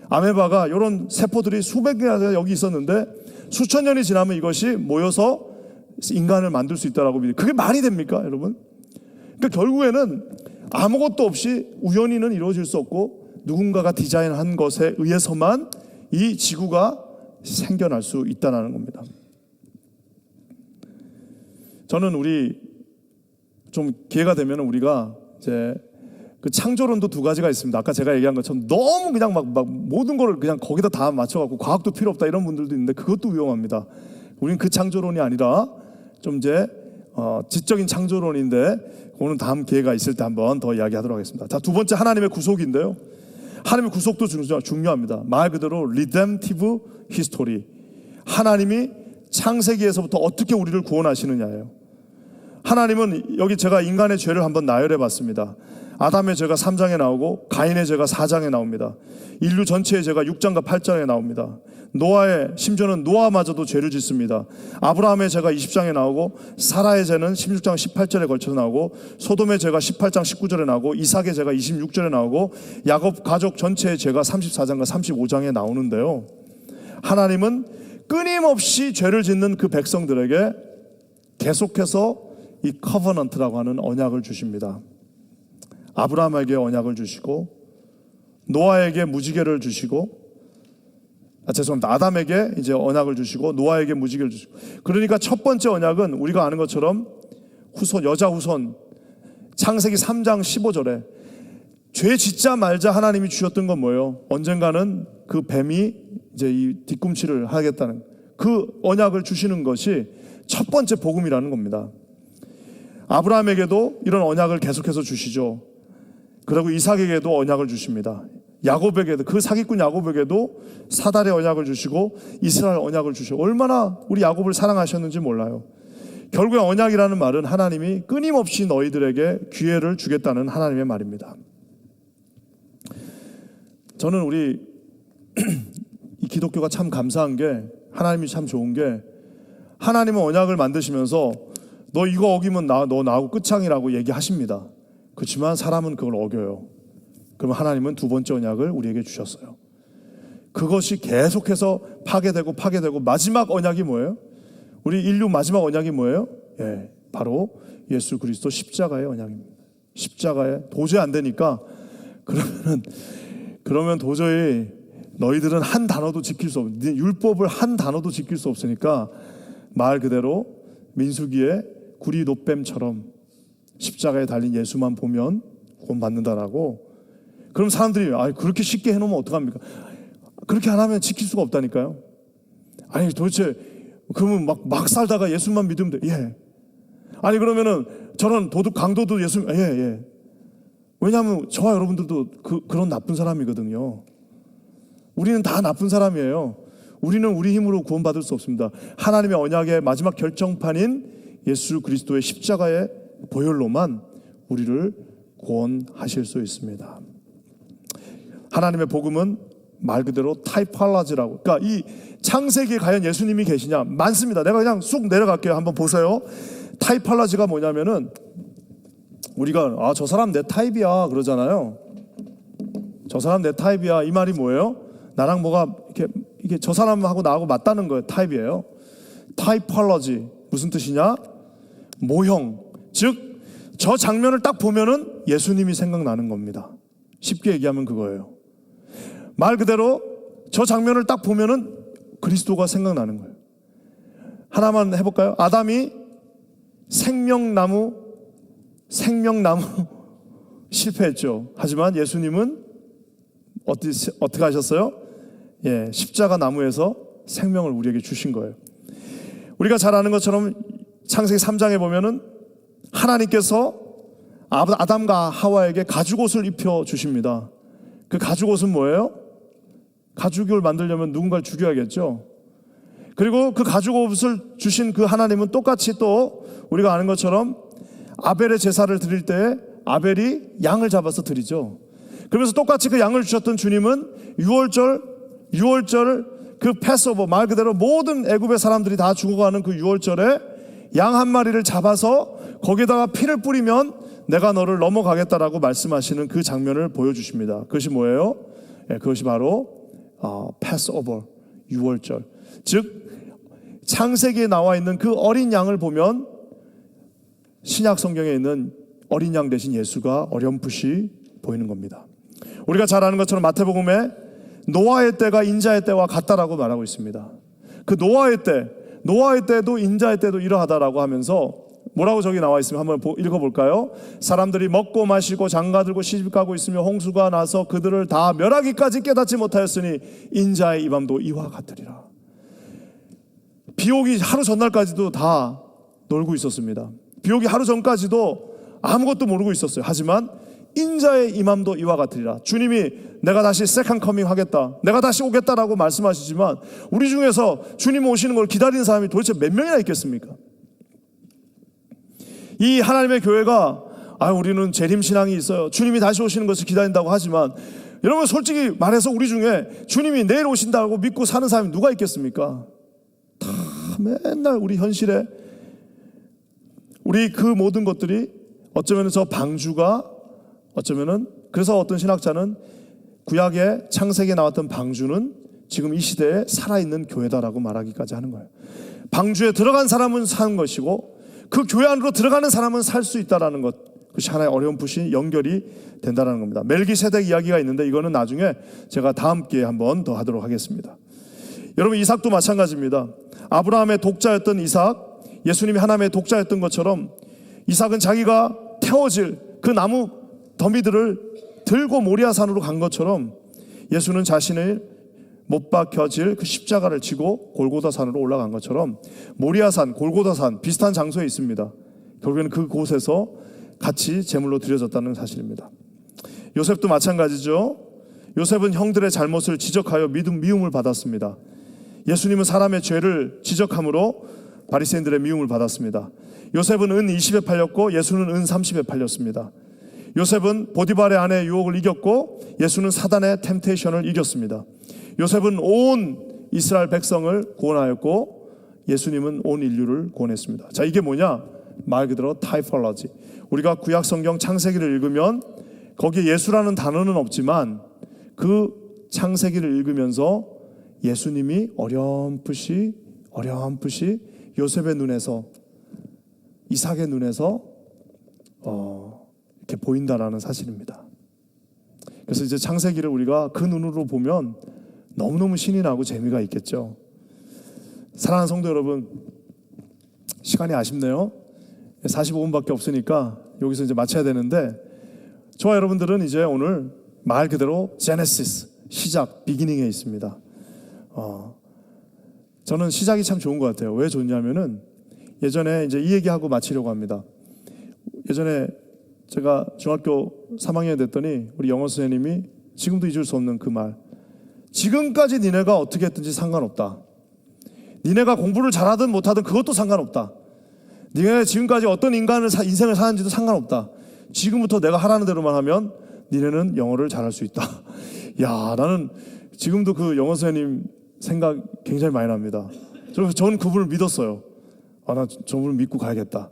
아메바가 이런 세포들이 수백 개가 여기 있었는데 수천 년이 지나면 이것이 모여서 인간을 만들 수 있다라고 믿어요. 그게 말이 됩니까, 여러분? 그러니까 결국에는 아무것도 없이 우연히는 이루어질 수 없고 누군가가 디자인한 것에 의해서만 이 지구가 생겨날 수 있다는 겁니다. 저는 우리 좀 기회가 되면 우리가 이제 그 창조론도 두 가지가 있습니다. 아까 제가 얘기한 것처럼 너무 그냥 막 모든 걸 그냥 거기다 다 맞춰갖고 과학도 필요 없다 이런 분들도 있는데 그것도 위험합니다. 우리는 그 창조론이 아니라 좀 이제 지적인 창조론인데 오늘 다음 기회가 있을 때 한번 더 이야기하도록 하겠습니다. 자, 두 번째 하나님의 구속인데요. 하나님의 구속도 중요합니다. 말 그대로 redemptive history. 하나님이 창세기에서부터 어떻게 우리를 구원하시느냐예요. 하나님은 여기 제가 인간의 죄를 한번 나열해 봤습니다. 아담의 죄가 3장에 나오고 가인의 죄가 4장에 나옵니다. 인류 전체의 죄가 6장과 8장에 나옵니다. 노아의, 심지어는 노아마저도 죄를 짓습니다. 아브라함의 죄가 20장에 나오고 사라의 죄는 16장 18절에 걸쳐서 나오고 소돔의 죄가 18장 19절에 나오고 이삭의 죄가 26절에 나오고 야곱 가족 전체의 죄가 34장과 35장에 나오는데요. 하나님은 끊임없이 죄를 짓는 그 백성들에게 계속해서 이 커버넌트라고 하는 언약을 주십니다. 아브라함에게 언약을 주시고 노아에게 무지개를 주시고 죄송합니다. 아담에게 이제 언약을 주시고 노아에게 무지개를 주시고, 그러니까 첫 번째 언약은 우리가 아는 것처럼 후손, 여자 후손, 창세기 3장 15절에 죄 짓자 말자 하나님이 주셨던 건 뭐예요? 언젠가는 그 뱀이 이제 이 뒤꿈치를 하겠다는 그 언약을 주시는 것이 첫 번째 복음이라는 겁니다. 아브라함에게도 이런 언약을 계속해서 주시죠. 그리고 이삭에게도 언약을 주십니다. 야곱에게도, 그 사기꾼 야곱에게도 사달의 언약을 주시고 이스라엘 언약을 주시고, 얼마나 우리 야곱을 사랑하셨는지 몰라요. 결국에 언약이라는 말은 하나님이 끊임없이 너희들에게 기회를 주겠다는 하나님의 말입니다. 저는 우리 이 기독교가 참 감사한 게, 하나님이 참 좋은 게, 하나님은 언약을 만드시면서 너 이거 어기면 너 나하고 끝장이라고 얘기하십니다. 그렇지만 사람은 그걸 어겨요. 그럼 하나님은 두 번째 언약을 우리에게 주셨어요. 그것이 계속해서 파괴되고 마지막 언약이 뭐예요? 우리 인류 마지막 언약이 뭐예요? 예, 바로 예수 그리스도 십자가의 언약입니다. 십자가에 도저히 안 되니까 그러면 도저히 너희들은 한 단어도 지킬 수 없어. 율법을 한 단어도 지킬 수 없으니까 말 그대로 민수기의 구리 놋뱀처럼 십자가에 달린 예수만 보면 구원받는다라고. 그럼 사람들이 그렇게 쉽게 해놓으면 어떡합니까? 그렇게 안 하면 지킬 수가 없다니까요. 아니 도대체 그러면 막 살다가 예수만 믿으면 돼. 예. 아니 그러면은 저런 도둑 강도도 예수 예. 왜냐하면 저와 여러분들도 그런 나쁜 사람이거든요. 우리는 다 나쁜 사람이에요. 우리는 우리 힘으로 구원받을 수 없습니다. 하나님의 언약의 마지막 결정판인 예수 그리스도의 십자가의 보혈로만 우리를 구원하실 수 있습니다. 하나님의 복음은 말 그대로 타이팔라지라고. 그러니까 이 창세기에 과연 예수님이 계시냐? 많습니다. 내가 그냥 쑥 내려갈게요. 한번 보세요. 타이팔라지가 뭐냐면은 우리가 저 사람 내 타입이야 그러잖아요. 저 사람 내 타입이야. 이 말이 뭐예요? 나랑 뭐가 이게 저 사람하고 나하고 맞다는 거예요. 타입이에요. 타이팔라지 무슨 뜻이냐? 모형. 즉 저 장면을 딱 보면은 예수님이 생각나는 겁니다. 쉽게 얘기하면 그거예요. 말 그대로 저 장면을 딱 보면은 그리스도가 생각나는 거예요. 하나만 해볼까요? 아담이 생명나무 실패했죠. 하지만 예수님은 어떻게 하셨어요? 예, 십자가 나무에서 생명을 우리에게 주신 거예요. 우리가 잘 아는 것처럼 창세기 3장에 보면은 하나님께서 아담과 하와에게 가죽옷을 입혀 주십니다. 그 가죽옷은 뭐예요? 가죽을 만들려면 누군가를 죽여야겠죠. 그리고 그 가죽옷을 주신 그 하나님은 똑같이 또 우리가 아는 것처럼 아벨의 제사를 드릴 때 아벨이 양을 잡아서 드리죠. 그러면서 똑같이 그 양을 주셨던 주님은 6월절 그 패스오버, 말 그대로 모든 애굽의 사람들이 다 죽어가는 그 6월절에 양 한 마리를 잡아서 거기다가 피를 뿌리면 내가 너를 넘어가겠다라고 말씀하시는 그 장면을 보여주십니다. 그것이 뭐예요? 예, 그것이 바로 패스오버, 6월절. 즉 창세기에 나와 있는 그 어린 양을 보면 신약 성경에 있는 어린 양 대신 예수가 어렴풋이 보이는 겁니다. 우리가 잘 아는 것처럼 마태복음에 노아의 때가 인자의 때와 같다라고 말하고 있습니다. 그 노아의 때도 인자의 때도 이러하다라고 하면서 뭐라고 저기 나와 있으면 한번 읽어볼까요? 사람들이 먹고 마시고 장가들고 시집가고 있으며 홍수가 나서 그들을 다 멸하기까지 깨닫지 못하였으니 인자의 이 밤도 이와 같으리라. 비 오기 하루 전날까지도 다 놀고 있었습니다. 비 오기 하루 전까지도 아무것도 모르고 있었어요. 하지만 인자의 이 밤도 이와 같으리라. 주님이 내가 다시 세컨 커밍 하겠다, 내가 다시 오겠다라고 말씀하시지만 우리 중에서 주님 오시는 걸 기다리는 사람이 도대체 몇 명이나 있겠습니까? 이 하나님의 교회가 우리는 재림신앙이 있어요, 주님이 다시 오시는 것을 기다린다고 하지만, 여러분 솔직히 말해서 우리 중에 주님이 내일 오신다고 믿고 사는 사람이 누가 있겠습니까? 다 맨날 우리 현실에 우리 그 모든 것들이 어쩌면 저 방주가, 어쩌면은 그래서 어떤 신학자는 구약의 창세기에 나왔던 방주는 지금 이 시대에 살아있는 교회다라고 말하기까지 하는 거예요. 방주에 들어간 사람은 사는 것이고 그 교회 안으로 들어가는 사람은 살 수 있다라는 것, 그것이 하나의 어렴풋이 연결이 된다는 겁니다. 멜기세덱 이야기가 있는데 이거는 나중에 제가 다음 기회에 한번 더 하도록 하겠습니다. 여러분 이삭도 마찬가지입니다. 아브라함의 독자였던 이삭, 예수님이 하나님의 독자였던 것처럼 이삭은 자기가 태워질 그 나무 더미들을 들고 모리아산으로 간 것처럼 예수는 자신을 못 박혀질 그 십자가를 지고 골고다산으로 올라간 것처럼 모리아산, 골고다산 비슷한 장소에 있습니다. 결국에는 그곳에서 같이 제물로 드려졌다는 사실입니다. 요셉도 마찬가지죠. 요셉은 형들의 잘못을 지적하여 미움을 받았습니다. 예수님은 사람의 죄를 지적함으로 바리새인들의 미움을 받았습니다. 요셉은 은 20에 팔렸고 예수는 은 30에 팔렸습니다. 요셉은 보디발의 아내의 유혹을 이겼고 예수는 사단의 템테이션을 이겼습니다. 요셉은 온 이스라엘 백성을 구원하였고 예수님은 온 인류를 구원했습니다. 자, 이게 뭐냐? 말 그대로 타이폴로지. 우리가 구약 성경 창세기를 읽으면 거기에 예수라는 단어는 없지만 그 창세기를 읽으면서 예수님이 어렴풋이 요셉의 눈에서, 이삭의 눈에서 이렇게 보인다라는 사실입니다. 그래서 이제 창세기를 우리가 그 눈으로 보면 너무너무 신이 나고 재미가 있겠죠. 사랑하는 성도 여러분, 시간이 아쉽네요. 45분밖에 없으니까 여기서 이제 마쳐야 되는데, 저와 여러분들은 이제 오늘 말 그대로 제네시스, 시작, 비기닝에 있습니다. 저는 시작이 참 좋은 것 같아요. 왜 좋냐면은 예전에 이제 이 얘기하고 마치려고 합니다. 예전에 제가 중학교 3학년 됐더니 우리 영어 선생님이 지금도 잊을 수 없는 그 말, 지금까지 니네가 어떻게 했든지 상관없다. 니네가 공부를 잘하든 못하든 그것도 상관없다. 니네가 지금까지 어떤 인생을 사는지도 상관없다. 지금부터 내가 하라는 대로만 하면 니네는 영어를 잘할 수 있다. 야, 나는 지금도 그 영어 선생님 생각 굉장히 많이 납니다. 저는 그분을 믿었어요. 나 저분을 믿고 가야겠다.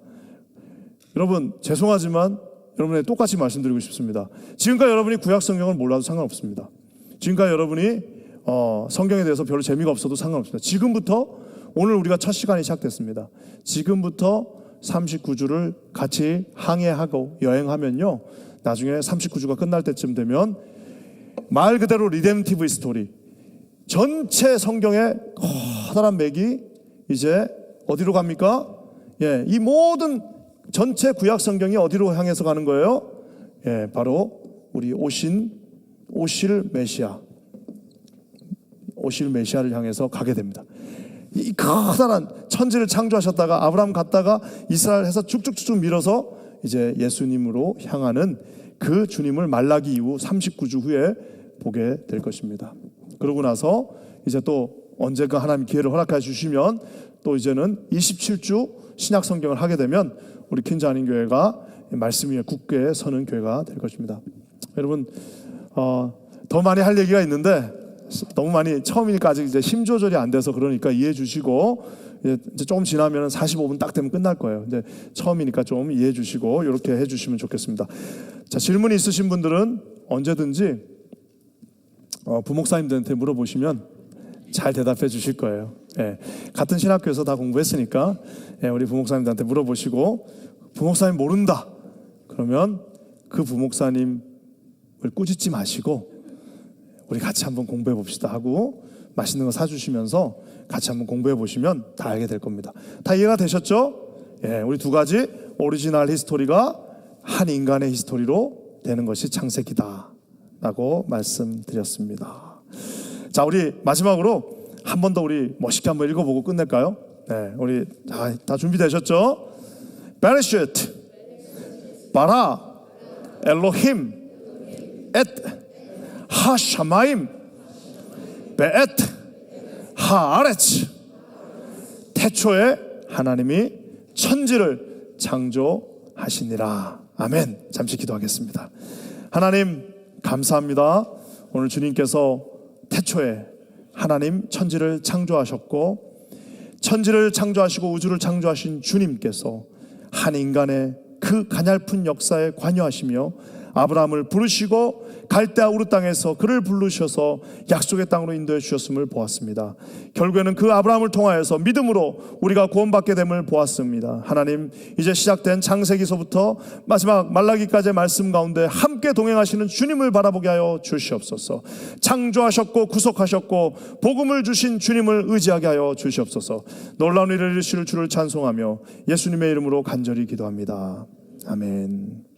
여러분 죄송하지만 여러분의 똑같이 말씀드리고 싶습니다. 지금까지 여러분이 구약 성경을 몰라도 상관없습니다. 지금까지 여러분이 성경에 대해서 별로 재미가 없어도 상관없습니다. 지금부터, 오늘 우리가 첫 시간이 시작됐습니다. 지금부터 39주를 같이 항해하고 여행하면요, 나중에 39주가 끝날 때쯤 되면 말 그대로 리뎀티브 스토리, 전체 성경의 커다란 맥이 이제 어디로 갑니까? 이 모든 전체 구약 성경이 어디로 향해서 가는 거예요? 바로 우리 오실 메시아를 향해서 가게 됩니다. 이 커다란 천지를 창조하셨다가 아브라함 갔다가 이스라엘 해서 쭉쭉쭉 밀어서 이제 예수님으로 향하는 그 주님을 말라기 이후 39주 후에 보게 될 것입니다. 그러고 나서 이제 또 언젠가 하나님 기회를 허락해 주시면 또 이제는 27주 신약 성경을 하게 되면 우리 퀸즈 한인교회가 말씀 위에 굳게 서는 교회가 될 것입니다. 여러분 더 많이 할 얘기가 있는데 너무 많이, 처음이니까 아직 이제 힘 조절이 안 돼서 그러니까 이해해 주시고, 이제 조금 지나면 45분 딱 되면 끝날 거예요. 이제 처음이니까 좀 이해해 주시고 이렇게 해 주시면 좋겠습니다. 자, 질문이 있으신 분들은 언제든지 부목사님들한테 물어보시면 잘 대답해 주실 거예요. 같은 신학교에서 다 공부했으니까 우리 부목사님들한테 물어보시고, 부목사님 모른다 그러면 그 부목사님을 꾸짖지 마시고 우리 같이 한번 공부해 봅시다 하고 맛있는 거 사주시면서 같이 한번 공부해 보시면 다 알게 될 겁니다. 다 이해가 되셨죠? 우리 두 가지 오리지널 히스토리가 한 인간의 히스토리로 되는 것이 창세기다 라고 말씀드렸습니다. 자, 우리 마지막으로 한 번 더 우리 멋있게 한번 읽어보고 끝낼까요? 우리 다 준비되셨죠? 베레시트 바라 엘로힘 엣 하샤마임 베엣 하아레츠. 태초에 하나님이 천지를 창조하시니라. 아멘. 잠시 기도하겠습니다. 하나님 감사합니다. 오늘 주님께서 태초에 하나님 천지를 창조하셨고, 천지를 창조하시고 우주를 창조하신 주님께서 한 인간의 그 가냘픈 역사에 관여하시며 아브라함을 부르시고 갈대아 우르 땅에서 그를 부르셔서 약속의 땅으로 인도해 주셨음을 보았습니다. 결국에는 그 아브라함을 통하여서 믿음으로 우리가 구원받게 됨을 보았습니다. 하나님, 이제 시작된 창세기서부터 마지막 말라기까지의 말씀 가운데 함께 동행하시는 주님을 바라보게 하여 주시옵소서. 창조하셨고 구속하셨고 복음을 주신 주님을 의지하게 하여 주시옵소서. 놀라운 일을 이루실 주를 찬송하며 예수님의 이름으로 간절히 기도합니다. 아멘.